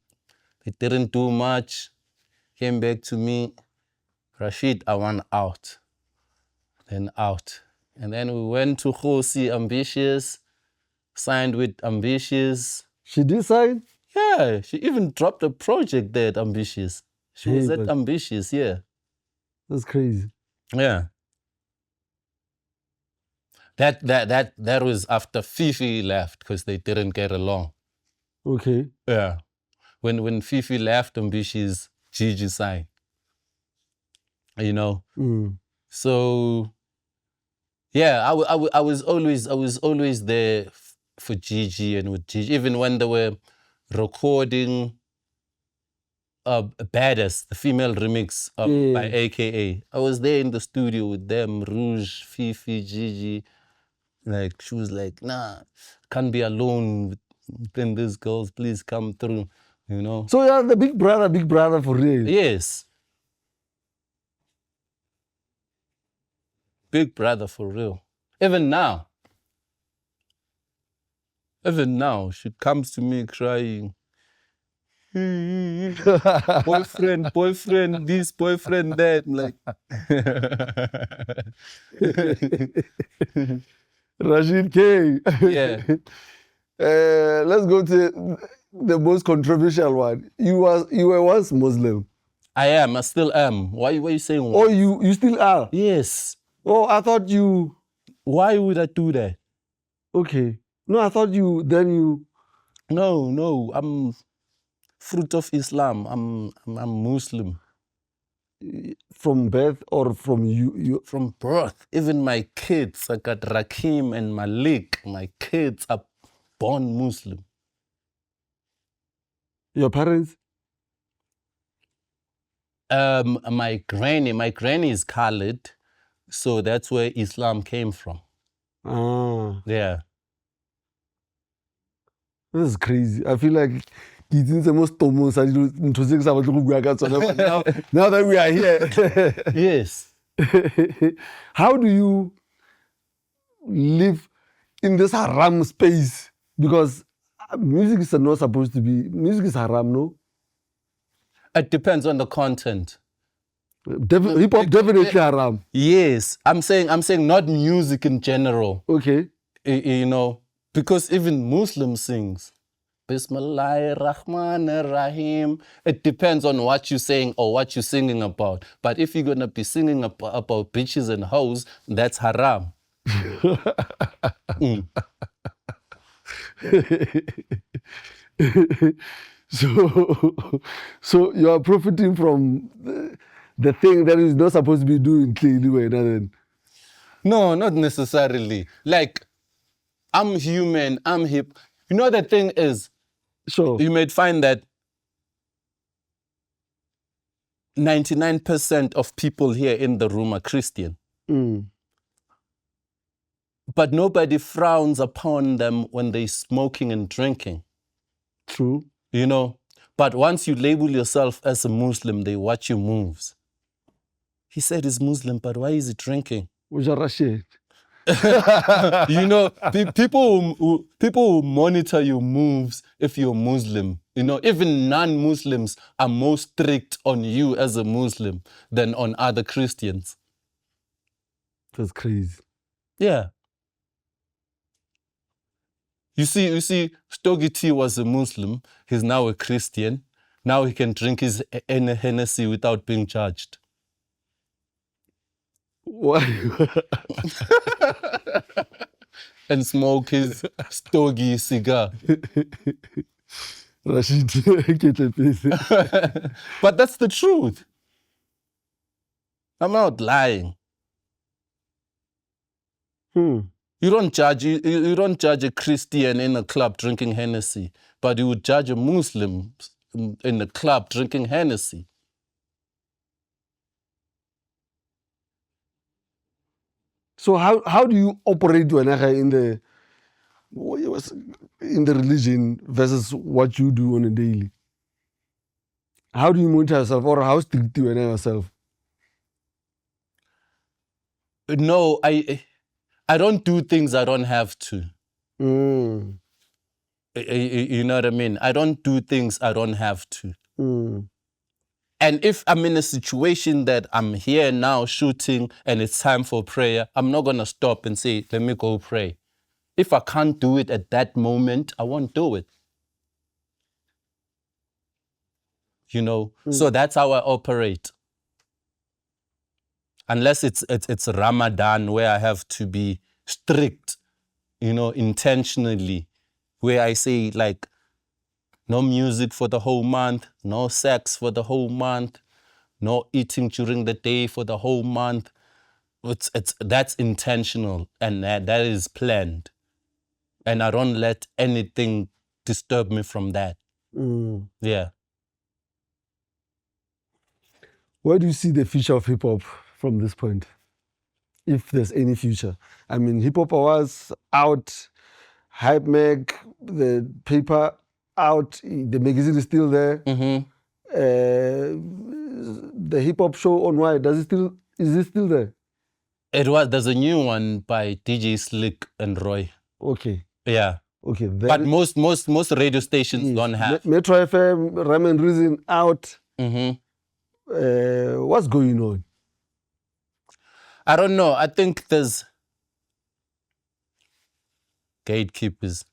didn't do much. Came back to me. Rashid, I want out. Then out. And then we went to Khosi, Ambitious, signed with Ambitious. She did sign? Yeah, she even dropped a project there at Ambitious. She was at but- Ambitious, yeah. That's crazy. Yeah. That was after Fifi left because they didn't get along. Okay. Yeah. When Fifi left Ambitious, Gigi signed. You know? So yeah, I was always there for Gigi and with Gigi, even when they were recording Baddest, the female remix by AKA. I was there in the studio with them, Rouge, Fifi, Gigi. Like, she was like, nah, can't be alone with these girls, please come through, you know? So you're the big brother for real? Yes. Big brother for real. Even now, she comes to me crying. boyfriend this, boyfriend that. I'm like, Rashid K. yeah. Let's go to the most controversial one. You were once Muslim. I still am. Why you saying what? Oh, you still are? Yes. Oh, I thought you... Why would I do that? Okay. No, I thought you... No, I'm fruit of Islam. I'm Muslim. From birth or from you? From birth. Even my kids, I got Rakim and Malik. My kids are born Muslim. Your parents? My granny is Khalid, so that's where Islam came from. Yeah. This is crazy. I feel like it's the most Thomas. Now that we are here. Yes. How do you live in this haram space? Because music is not supposed to be... Music is haram, no? It depends on the content. Hip-hop definitely haram. Yes. I'm saying not music in general. Okay. You know, because even Muslim sings. Bismillahir Rahmanir Rahim. It depends on what you're saying or what you're singing about. But if you're going to be singing about bitches and hoes, that's haram. So you are profiting from the thing that is not supposed to be doing clearly. No, not necessarily. Like, I'm human, I'm hip. You know, the thing is, sure, you might find that 99% of people here in the room are Christian. But nobody frowns upon them when they're smoking and drinking. True. You know, but once you label yourself as a Muslim, they watch your moves. He said he's Muslim, but why is he drinking? Rashid. You know, people will monitor your moves if you're Muslim. You know, even non-Muslims are more strict on you as a Muslim than on other Christians. That's crazy. Yeah. You see, Stogie T was a Muslim. He's now a Christian. Now he can drink his Hennessy without being judged. Why? And smoke his stogie cigar. Rashid, get a piece. But that's the truth. I'm not lying. You don't judge a Christian in a club drinking Hennessy, but you would judge a Muslim in the club drinking Hennessy. So how do you operate in the religion versus what you do on a daily? How do you monitor yourself, or how strict you are yourself? No, I don't do things I don't have to. You know what I mean? I don't do things I don't have to. And if I'm in a situation that I'm here now shooting and it's time for prayer, I'm not going to stop and say, let me go pray. If I can't do it at that moment, I won't do it. You know, so that's how I operate. Unless it's Ramadan, where I have to be strict, you know, intentionally, where I say like, no music for the whole month, no sex for the whole month, no eating during the day for the whole month. That's intentional, and that is planned. And I don't let anything disturb me from that. Yeah. Where do you see the future of hip-hop from this point? If there's any future. I mean, hip-hop was out, Hype Mag, the paper out, the magazine is still there. The hip-hop show on Why, is it still there? There's a new one by DJ Slick and Roy. Okay. Yeah. Okay. But most radio stations don't have. Metro FM, Rhyme and Reason out. What's going on? I don't know. I think there's gatekeepers.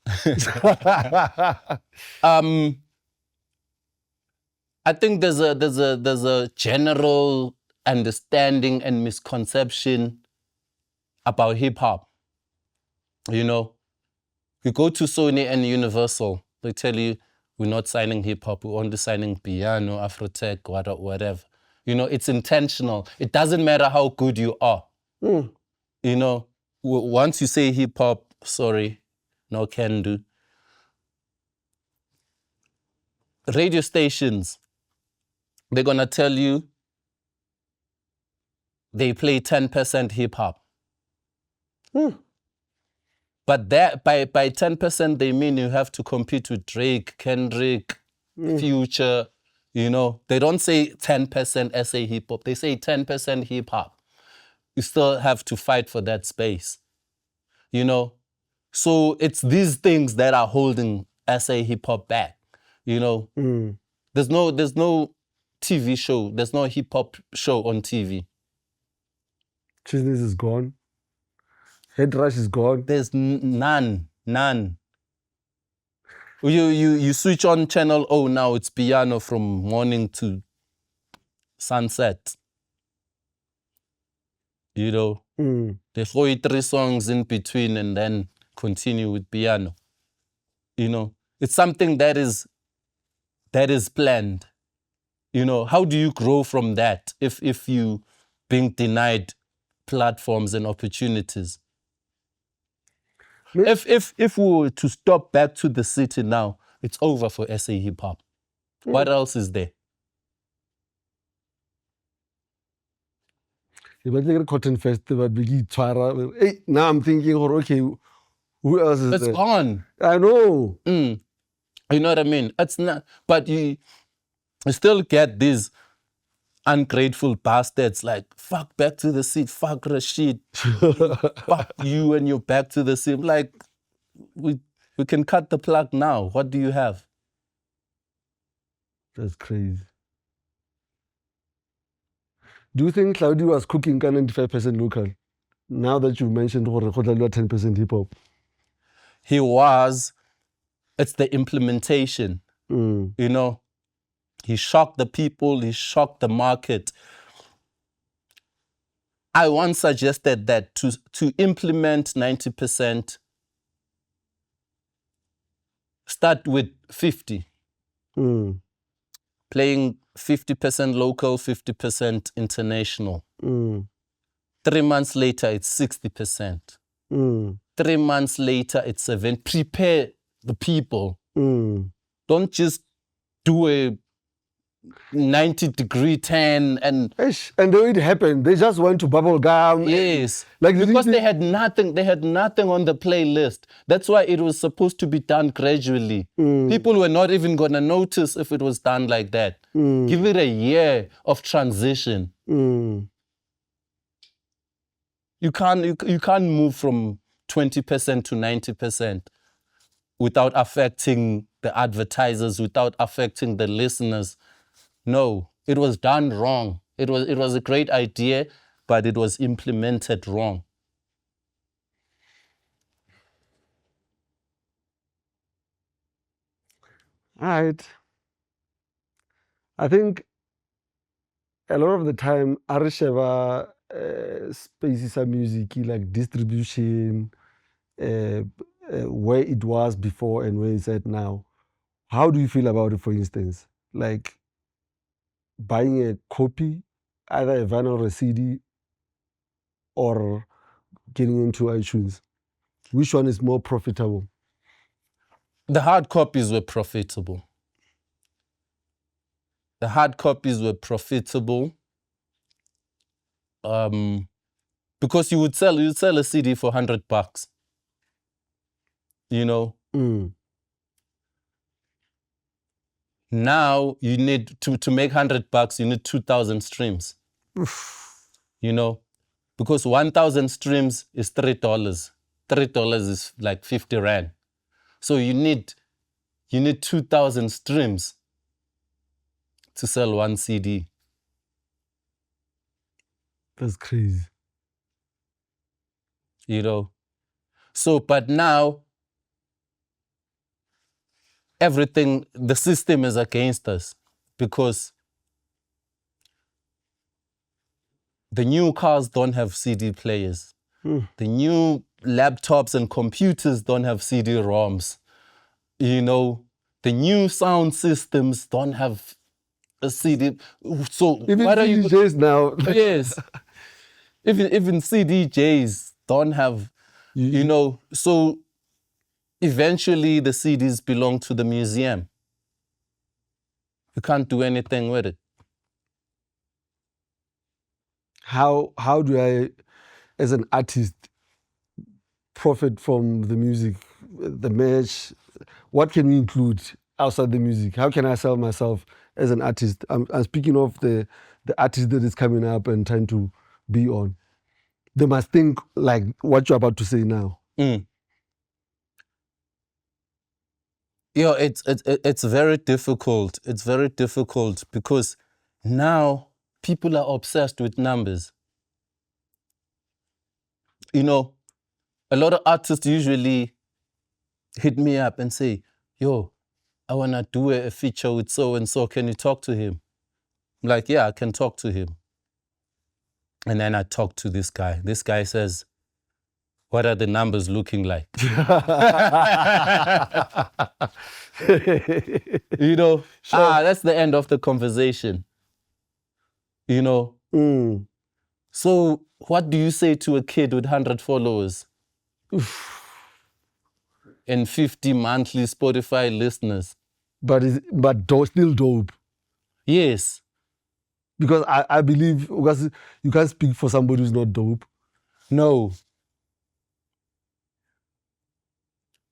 I think there's a general understanding and misconception about hip hop. You know, you go to Sony and Universal, they tell you we're not signing hip hop, we're only signing piano, Afrotech, whatever. You know, it's intentional. It doesn't matter how good you are. You know, once you say hip hop, sorry, no can do. Radio stations, they're gonna tell you they play 10% hip hop. But that by 10%, they mean you have to compete with Drake, Kendrick, Future. You know, they don't say 10% SA hip hop. They say 10% hip hop. You still have to fight for that space. You know, so it's these things that are holding SA hip hop back. You know, there's no TV show. There's no hip hop show on TV. Business is gone. Head Rush is gone. There's none. You switch on channel O now, it's piano from morning to sunset. You know, they throw 3 songs in between and then continue with piano. You know, it's something that is planned. You know, how do you grow from that if you being denied platforms and opportunities? If we were to stop back to the city now, it's over for SA hip hop. What else is there? The Cotton Festival, hey, now I'm thinking, okay, who else is there? It's gone. I know. You know what I mean? It's not, but you still get these ungrateful bastards like, fuck Back to the City, fuck Rashid, fuck you and you're Back to the City. Like, we can cut the plug now. What do you have? That's crazy. Do you think Claudio was cooking 95% local? Now that you mentioned 10% hip hop. He was. It's the implementation. You know, He shocked the people, he shocked the market. I once suggested that to implement 90%, start with 50. Playing 50% local, 50% international. 3 months later, it's 60%. 3 months later, it's 7. Prepare the people. Don't just do a 90-degree tan and the way it happened, they just went to bubble gum. yes, Like because they had nothing on the playlist. That's why it was supposed to be done gradually. People were not even gonna notice if it was done like that. Give it a year of transition. You can't move from 20% to 90% without affecting the advertisers, without affecting the listeners. No, it was done wrong. It was a great idea, but it was implemented wrong. All right. I think a lot of the time, Arisheva spaces of music, like distribution, where it was before and where it's at now. How do you feel about it, for instance? Like buying a copy, either a vinyl or a CD, or getting into iTunes? Which one is more profitable? The hard copies were profitable. The hard copies were profitable because you would sell a CD for $100. You know. Now you need to make $100. You need 2,000 streams. You know, because 1,000 streams is $3. $3 is like 50 rand. So you need 2,000 streams to sell one CD. That's crazy. You know. So, but now everything, the system is against us because the new cars don't have CD players. The new laptops and computers don't have CD-ROMs. You know, the new sound systems don't have a CD. So Even what are you? DJs now. Yes. Even CDJs don't have, you know, so eventually the CDs belong to the museum. You can't do anything with it. How do I, as an artist, profit from the music, the merch? What can we include outside the music? How can I sell myself as an artist? I'm speaking of the artist that is coming up and trying to be on. They must think like what you're about to say now. It's very difficult. It's very difficult because now people are obsessed with numbers. You know, a lot of artists usually hit me up and say, yo, I want to do a feature with so-and-so. Can you talk to him? I'm like, yeah, I can talk to him. And then I talk to this guy. This guy says, what are the numbers looking like? You know, that's the end of the conversation. You know? So what do you say to a kid with 100 followers and 50 monthly Spotify listeners? But still dope. Yes. Because I believe, because you can't speak for somebody who's not dope. No.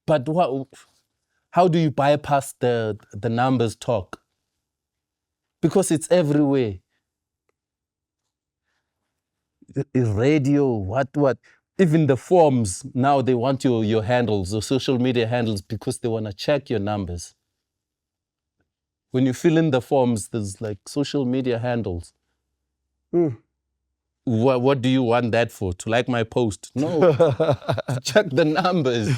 But how do you bypass the numbers talk? Because it's everywhere. Radio, what? Even the forms, now they want your handles, your social media handles, because they want to check your numbers. When you fill in the forms, there's like social media handles. What do you want that for? To like my post? No. To check the numbers.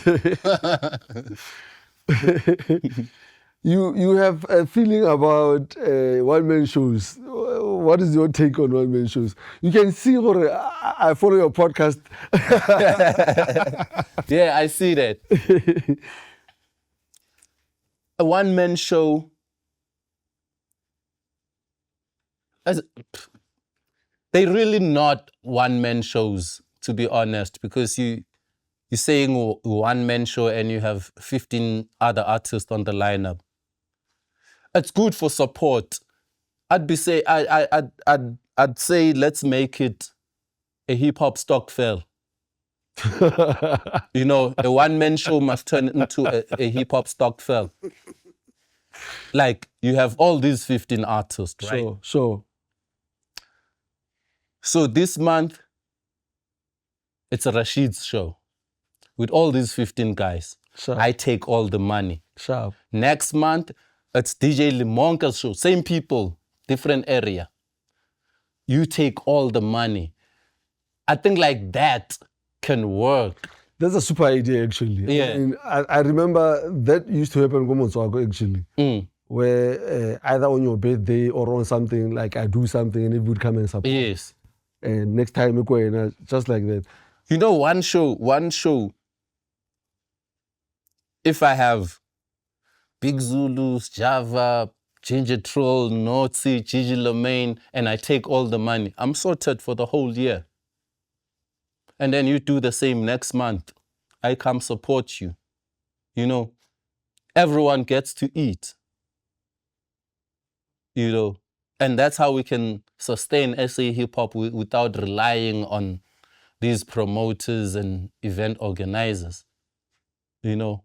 You have a feeling about one-man shows. What is your take on one-man shows? You can see, I follow your podcast. Yeah, I see that. A one-man show, they're really not one-man shows, to be honest, because you're saying one-man show and you have 15 other artists on the lineup. It's good for support. I'd say let's make it a hip-hop stokvel. You know, a one-man show must turn into a hip-hop stokvel. Like, you have all these 15 artists, right? Sure. So this month, it's a Rashid's show with all these 15 guys. Sure. I take all the money. Sharp. Next month, it's DJ Limonka's show. Same people, different area. You take all the money. I think like that can work. That's a super idea, actually. Yeah. I mean, I remember that used to happen in Motswako, actually, where either on your birthday or on something, like I do something and it would come and support. Yes. And next time, just like that. You know, one show, if I have Big Zulus, Java, Ginger Troll, Notsi, Gigi Lamaine, and I take all the money, I'm sorted for the whole year. And then you do the same next month. I come support you. You know, everyone gets to eat. You know, and that's how we can sustain SA hip hop without relying on these promoters and event organizers. You know.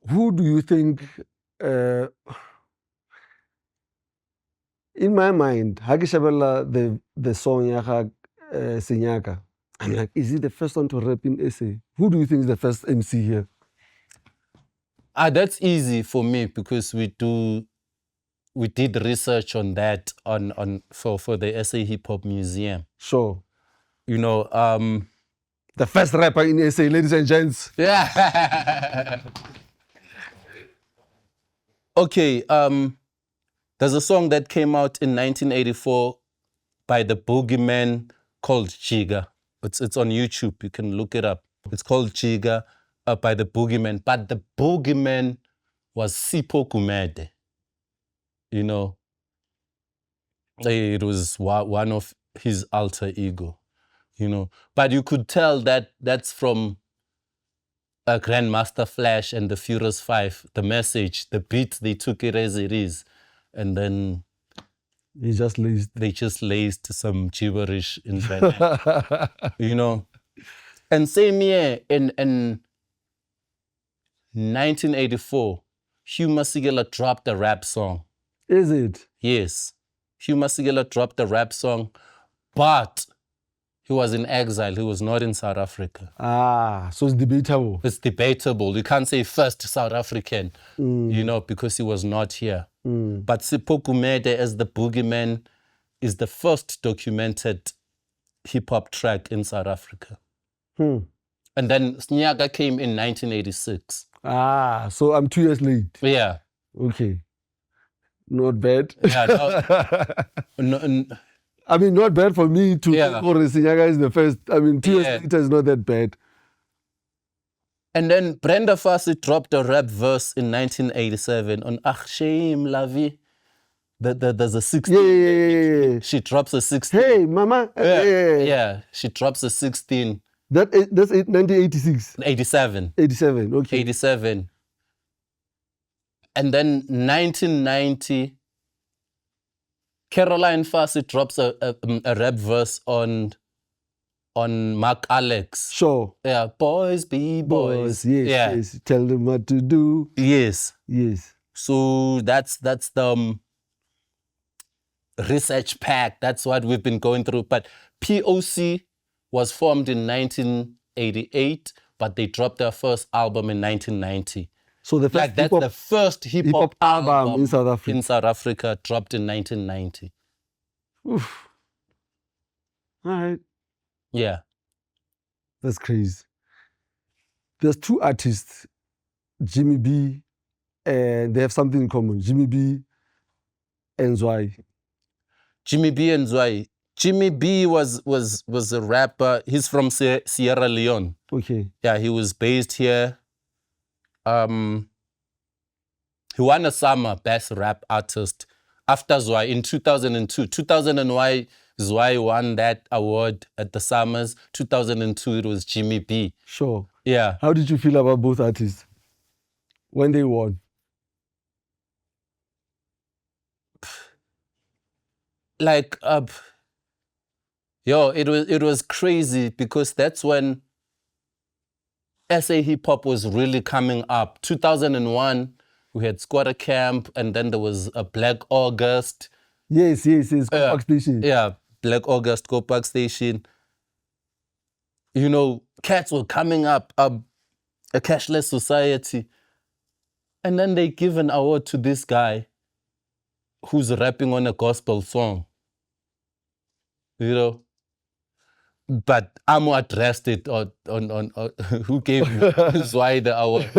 Who do you think, in my mind, Haki Shabella, the song Yaha Sinyaka, I'm like, is he the first one to rap in SA? Who do you think is the first MC here? That's easy for me because we did research on that for the SA Hip Hop Museum. Sure. You know, the first rapper in SA, ladies and gents. Yeah. Okay, there's a song that came out in 1984 by the Boogeyman called Jiga. It's on YouTube, you can look it up. It's called Jiga by the Boogeyman, but the Boogeyman was Sipho Gumede. You know, it was one of his alter ego, you know. But you could tell that that's from Grandmaster Flash and the Furious Five, the message, the beat, they took it as it is. And then they just laced some gibberish in there. You know. And same year, in 1984, Hugh Masekela dropped a rap song. Is it? Yes. Hugh Masekela dropped a rap song, but he was in exile. He was not in South Africa. So it's debatable. It's debatable. You can't say first South African, you know, because he was not here. But Sipho Gumede as the Boogeyman is the first documented hip-hop track in South Africa. And then Snyaga came in 1986. So I'm 2 years late. Yeah. Okay. Not bad. Yeah, no, I mean, not bad for me to think Sinyaga is the first. I mean, 2 years later is not that bad. And then Brenda Fassie dropped a rap verse in 1987 on Shame La Vie. There's a 16. Yeah. She drops a 16. Hey, mama. Yeah. She drops a 16. That's 1986. 87. 87, okay. 87. And then 1990, Caroline Fassie drops a rap verse on Mark Alex. Sure. Yeah, boys be boys. Yes. Tell them what to do. Yes. So that's the research pack. That's what we've been going through. But POC was formed in 1988, but they dropped their first album in 1990. So the first that's the first hip-hop album in South Africa. In South Africa, dropped in 1990. Oof. All right. Yeah. That's crazy. There's two artists Jimmy B, and they have something in common. Jimmy B and Zwei. Jimmy B and Zwei. Jimmy B was a rapper. He's from Sierra Leone. Okay. Yeah, he was based here. He won a summer best rap artist after Zwei in 2002. 2001, Zwei won that award at the Summers. 2002, it was Jimmy B. Sure. Yeah. How did you feel about both artists when they won? Like, it was crazy because that's when SA hip hop was really coming up. 2001, we had Squatter Camp, and then there was a Black August. Yes. Park Station. Yeah, Black August, Go Park Station. You know, cats were coming up, a cashless society. And then they give an award to this guy who's rapping on a gospel song. You know? But Amo addressed it on who gave Zwei the award.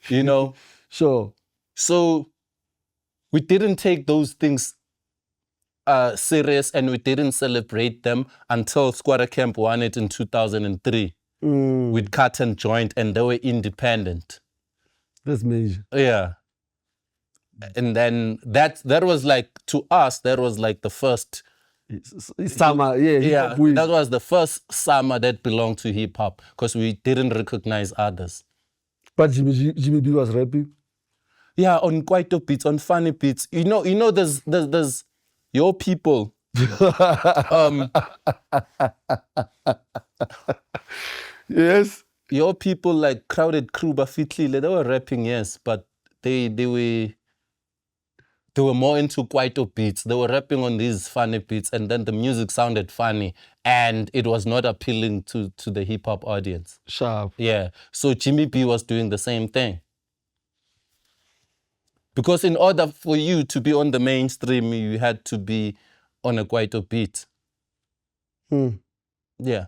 You know? Sure. So we didn't take those things serious, and we didn't celebrate them until Squatter Camp won it in 2003 with Cut and Joint, and they were independent. That's major. Yeah. And then that was like, to us, that was like the first Summer, yeah, hip-hop that was the first summer that belonged to hip hop because we didn't recognize others. But Jimmy B was rapping. Yeah, on Kwaito beats, on funny beats. You know, there's your people. Yes. Your people like Crowded Crew, Bafitlile, they were rapping, yes, but they were more into Kwaito beats. They were rapping on these funny beats, and then the music sounded funny, and it was not appealing to the hip hop audience. Sharp. Yeah. So Jimmy B was doing the same thing. Because in order for you to be on the mainstream, you had to be on a Kwaito beat. Yeah.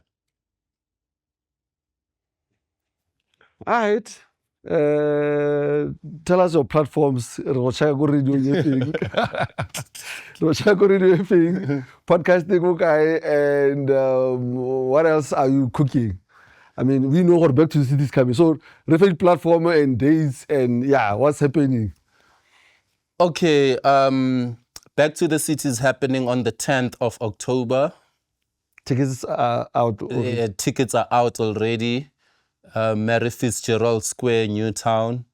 All right. Tell us your platforms. Rochago Radio thing. Rochago Radio thing. Podcasting, okay. And what else are you cooking? I mean, we know what Back to the City is coming. So, reference platform and dates and yeah, what's happening? Okay. Back to the City is happening on the 10th of October. Tickets are out. Tickets are out already. Mary Fitzgerald Square, Newtown.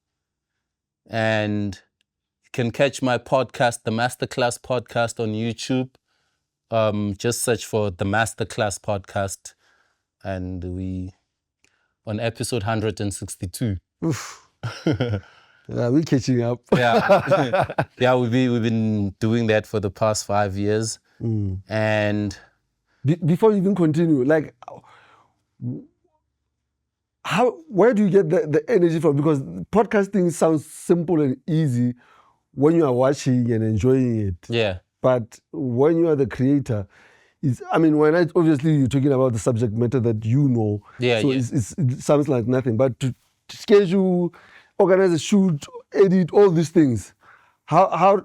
And you can catch my podcast, the Masterclass Podcast, on YouTube. Just search for the Masterclass Podcast. And we on episode 162. Yeah, we're catching up. Yeah, yeah, we've been doing that for the past 5 years. And before you even continue, like, where do you get the energy from? Because podcasting sounds simple and easy when you are watching and enjoying it. yeah, But when you are the creator, obviously you're talking about the subject matter that you know. Yeah, So yeah. it sounds like nothing. But to schedule, organize a shoot, edit, all these things, how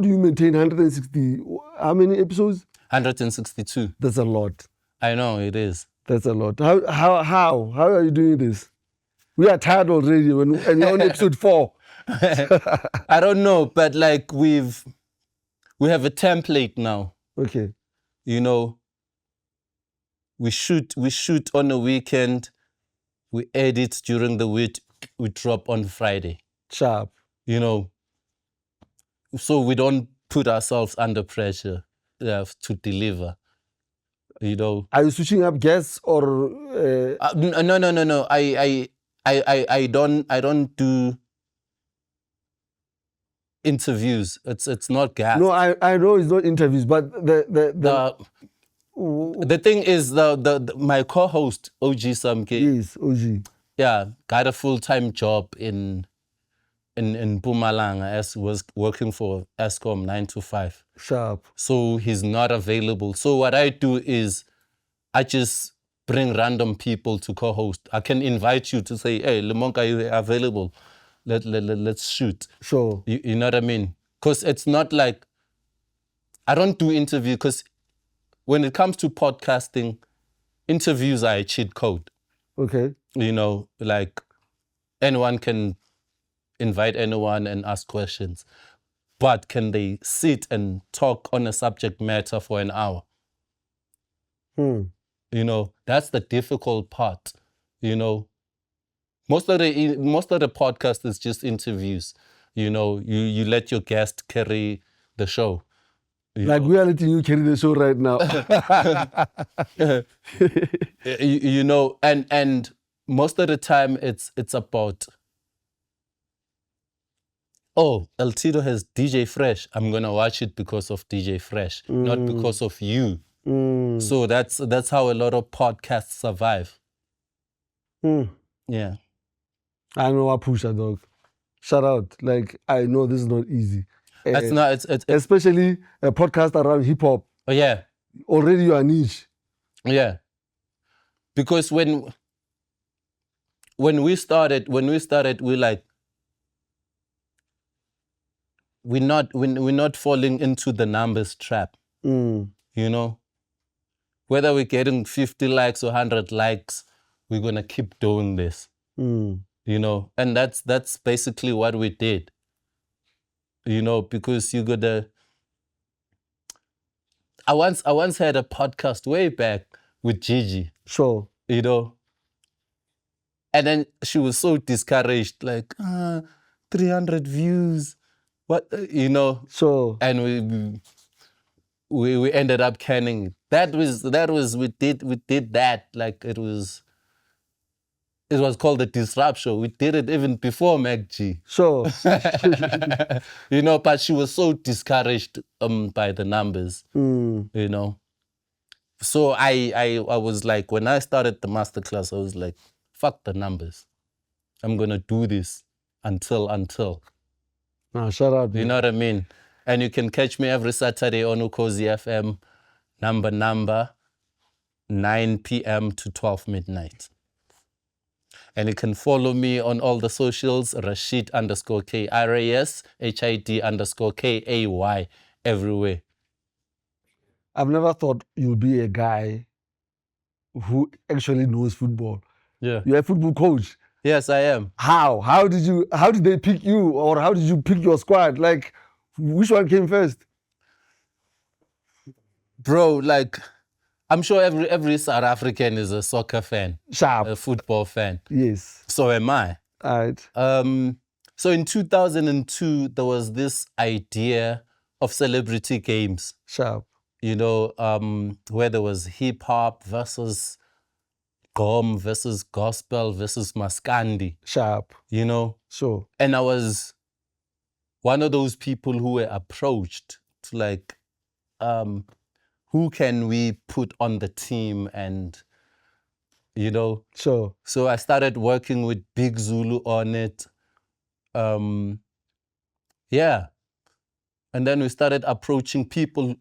do you maintain 160? How many episodes? 162. That's a lot. I know it is. That's a lot. How are you doing this? We are tired already and you're on episode 4. I don't know, but like we have a template now. Okay. You know, we shoot on a weekend, we edit during the week, we drop on Friday. Sharp. You know, so we don't put ourselves under pressure to deliver. You know. Are you switching up guests or? No. I don't do interviews. It's not gas. No, I know it's not interviews, but The thing is my co-host OG Samke. Yes, OG. Yeah, got a full-time job in Mpumalanga as was working for Eskom 9 to 5. Sharp. So he's not available. So what I do is I just bring random people to co-host. I can invite you to say, hey, Lemonka, are you available? Let's shoot. Sure. You know what I mean? Because it's not like, I don't do interview because when it comes to podcasting, interviews are a cheat code. Okay. You know, like anyone can invite anyone and ask questions. But can they sit and talk on a subject matter for an hour? You know, that's the difficult part. You know, most of the podcast is just interviews. You know, you let your guest carry the show. Like we are letting you carry the show right now. you know, and most of the time it's about, oh, El Tito has DJ Fresh. I'm gonna watch it because of DJ Fresh, not because of you. So that's how a lot of podcasts survive. Yeah. I know I push a dog. Shout out. Like, I know this is not easy. It's not. It's especially a podcast around hip hop. Oh yeah. Already you are niche. Yeah. Because when we started, we're like, we're not falling into the numbers trap. You know, whether we're getting 50 likes or 100 likes, we're gonna keep doing this. You know, and that's basically what we did. You know, because you gotta. I once had a podcast way back with Gigi. Sure. You know. And then she was so discouraged, like 300 views, what you know. Sure. And we ended up canning it. That was we did that, like it was called the Disrupt Show. We did it even before MacG. Sure. You know, but she was so discouraged by the numbers. You know. So I was like, when I started the masterclass, I was like, fuck the numbers. I'm gonna do this until. Nah, shut up. You know what I mean? And you can catch me every Saturday on Ukhozi FM, number 9 p.m. to 12 midnight. And you can follow me on all the socials, Rashid_K, RASHID_KAY, everywhere. I've never thought you'll be a guy who actually knows football. Yeah. You're a football coach. Yes, I am. How? How did they pick you, or how did you pick your squad? Like, which one came first? Bro, like, I'm sure every South African is a soccer fan. Sharp. A football fan. Yes. So am I. All right. So in 2002, there was this idea of celebrity games. Sharp. You know, where there was hip hop versus Gom versus gospel versus Maskandi. Sharp. You know? Sure. And I was one of those people who were approached to like, who can we put on the team and, you know? Sure. So I started working with Big Zulu on it. Yeah. And then we started approaching people,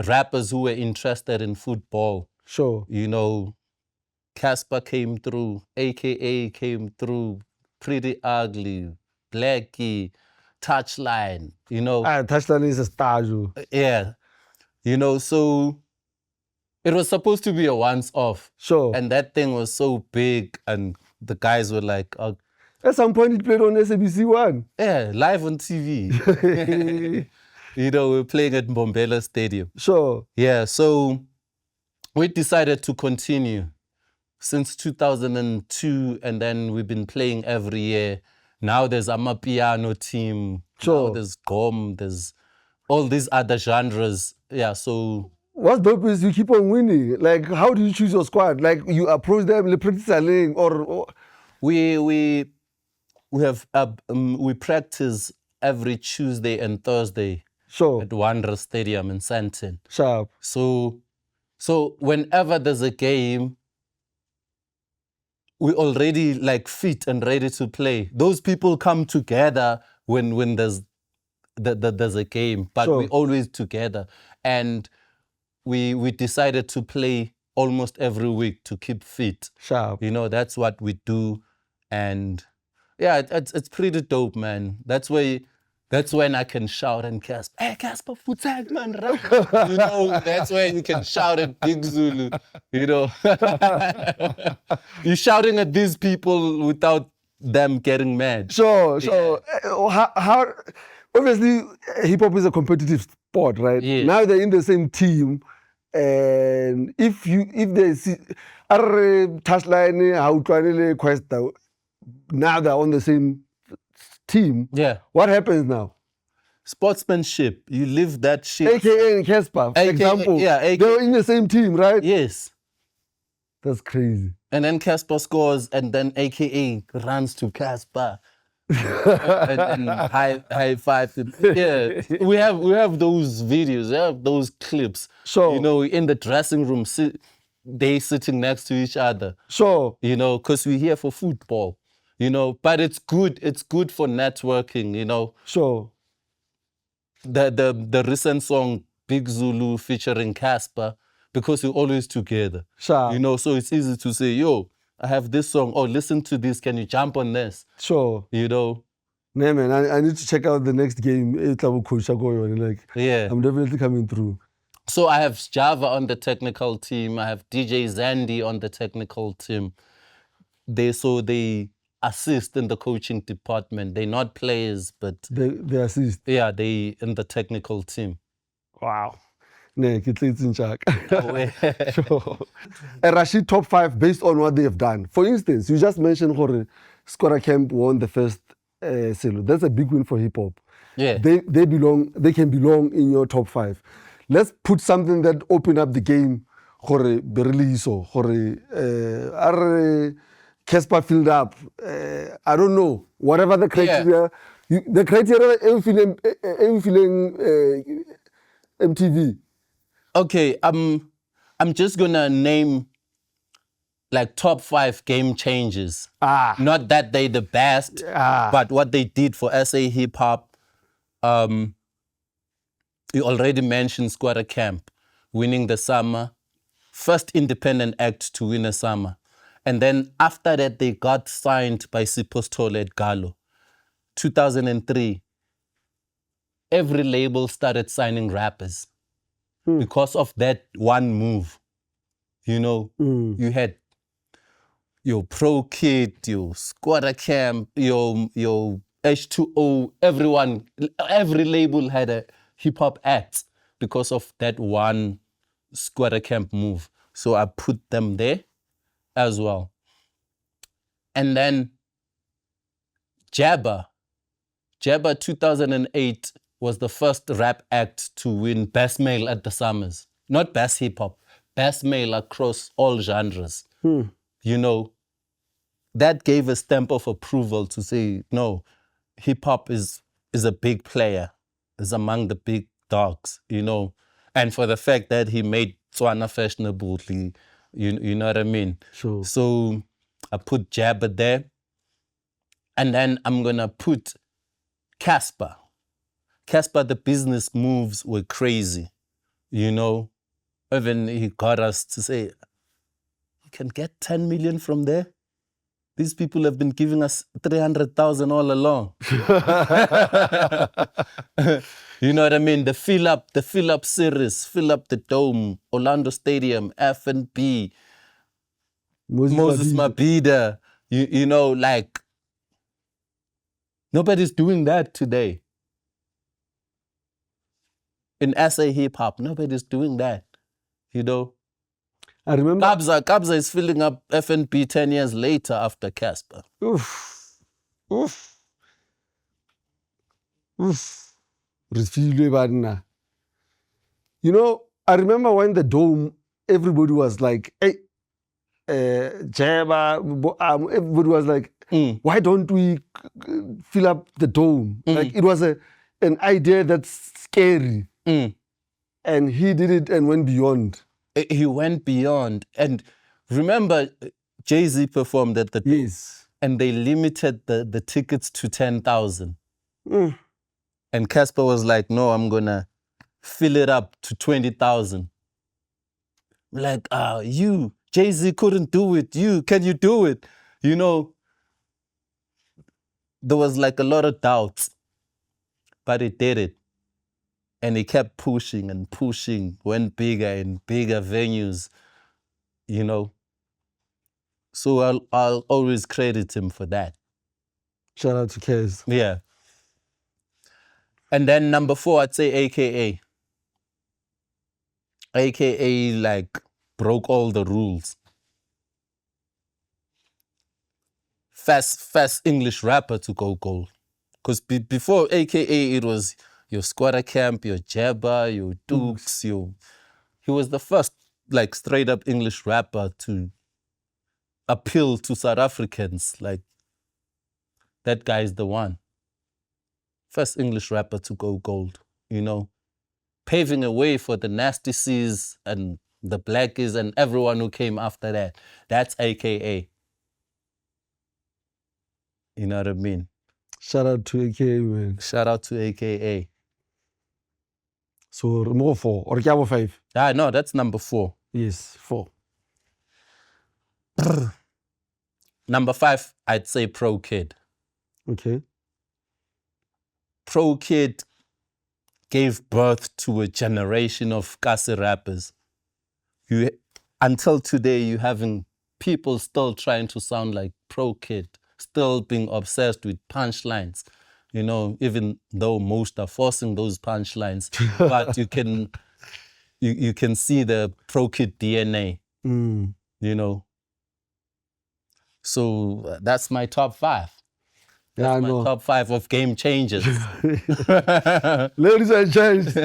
rappers who were interested in football. Sure. You know, Casper came through, AKA came through, Pretty Ugly, Blackie, Touchline, you know. Touchline is a star, Joe. Yeah. You know, so it was supposed to be a once-off. Sure. And that thing was so big and the guys were like, at some point it played on SABC 1. Yeah, live on TV. You know, we were playing at Mbombela Stadium. Sure. Yeah, so we decided to continue since 2002, and then we've been playing every year. Now there's Amapiano team. Sure. Now there's Gom, there's all these other genres. Yeah, so... What's dope is you keep on winning. Like, how do you choose your squad? Like, you approach them, le practice or... We practice every Tuesday and Thursday. Sure. At Wanderers Stadium in Sandton. Sharp. So whenever there's a game, we already like fit and ready to play. Those people come together when there's a game, but Sure. we're always together. And we decided to play almost every week to keep fit. Sharp. You know, that's what we do. And yeah, it's pretty dope, man. That's when I can shout and Casper, hey, Casper, Futag, man. You know, that's when you can shout at Big Zulu, you know. You're shouting at these people without them getting mad. Sure. How obviously hip hop is a competitive sport, right? Yeah. Now they're in the same team, and if they see touchline how to quest now they're on the same team. Yeah. What happens now? Sportsmanship. You live that shit. AKA and Casper, for AKA, example. yeah, AKA. They're in the same team, right? Yes. That's crazy. And then Casper scores, and then AKA runs to Casper. and high five. Yeah, we have those videos, we have those clips. Sure. You know, in the dressing room, they sitting next to each other. Sure. You know, because we're here for football. You know, but it's good. It's good for networking. You know. Sure. The recent song Big Zulu featuring Casper, because we're always together. Sure. You know, so it's easy to say, yo, I have this song. Oh, listen to this. Can you jump on this? Sure. You know. Nah, man, I need to check out the next game. Like, Yeah. I'm definitely coming through. So I have Java on the technical team. I have DJ Zandy on the technical team. They assist in the coaching department. They're not players, but They assist. yeah, they in the technical team. Wow. Nah, it's in check. Away. Sure. A Rashid top 5 based on what they have done. For instance, you just mentioned Hore Squatter Camp won the first silo. That's a big win for hip hop. Yeah. They can belong in your top 5. Let's put something that open up the game. Hore Berliso, Hore Casper filled up. I don't know. Whatever the criteria, the criteria feeling MTV. Okay, I'm just gonna name like top 5 game changers. Not that they the best, but what they did for SA hip hop. You already mentioned Squatter Camp winning the summer, first independent act to win a summer. And then after that, they got signed by Sipostole at Gallo. 2003, every label started signing rappers because of that one move. You know, you had your Pro Kid, your Squatter Camp, your H2O, everyone, every label had a hip-hop act because of that one Squatter Camp move. So I put them there as well. And then Jabba 2008 was the first rap act to win Best Male at the Summers. Not Best Hip Hop, Best Male across all genres. You know, that gave a stamp of approval to say, no, hip hop is a big player, is among the big dogs, you know. And for the fact that he made Tswana fashionable, you know what I mean? Sure. So I put Jabba there. And then I'm going to put Casper. Casper, the business moves were crazy, you know. Even he got us to say, you can get 10 million from there? These people have been giving us 300,000 all along. You know what I mean? The fill up series, fill up the dome, Orlando Stadium, F&B, Moses Mabhida. You know, like, nobody's doing that today. In SA hip hop, nobody's doing that. You know? I remember. Kabza is filling up F&B 10 years later after Casper. Oof. You know, I remember when the dome, everybody was like, hey, Jabba, everybody was like, why don't we fill up the dome? Like, it was an idea that's scary. And he did it and went beyond. He went beyond. And remember, Jay-Z performed at the dome. Yes. And they limited the tickets to 10,000. And Casper was like, no, I'm going to fill it up to 20,000. Like, you, Jay-Z couldn't do it. Can you do it? You know, there was like a lot of doubts, but he did it. And he kept pushing and pushing, went bigger and bigger venues, you know. So I'll always credit him for that. Shout out to Kez. Yeah. And then number 4, I'd say AKA. AKA like broke all the rules. First English rapper to go gold. Because before AKA, it was your Squatter Camp, your Jabba, your Dukes, he was the first like straight up English rapper to appeal to South Africans. Like, that guy is the one. First English rapper to go gold, you know, paving a way for the Nasty C's and the Blackies and everyone who came after that. That's AKA. You know what I mean? Shout out to AKA, man. Shout out to AKA. So, number 4, or number 5? No, that's number 4. Yes, 4. Number 5, I'd say Pro Kid. Okay. Pro Kid gave birth to a generation of Kasi rappers. Until today, you're having people still trying to sound like Pro Kid, still being obsessed with punchlines. You know, even though most are forcing those punchlines, but you can see the Pro Kid DNA, you know. So that's my top 5. Yeah, That's my top 5 of game changers. Ladies and gents,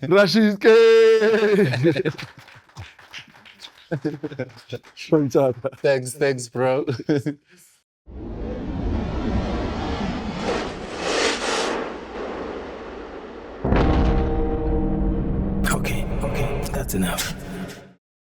Rashid K. Thanks, bro. Okay, that's enough.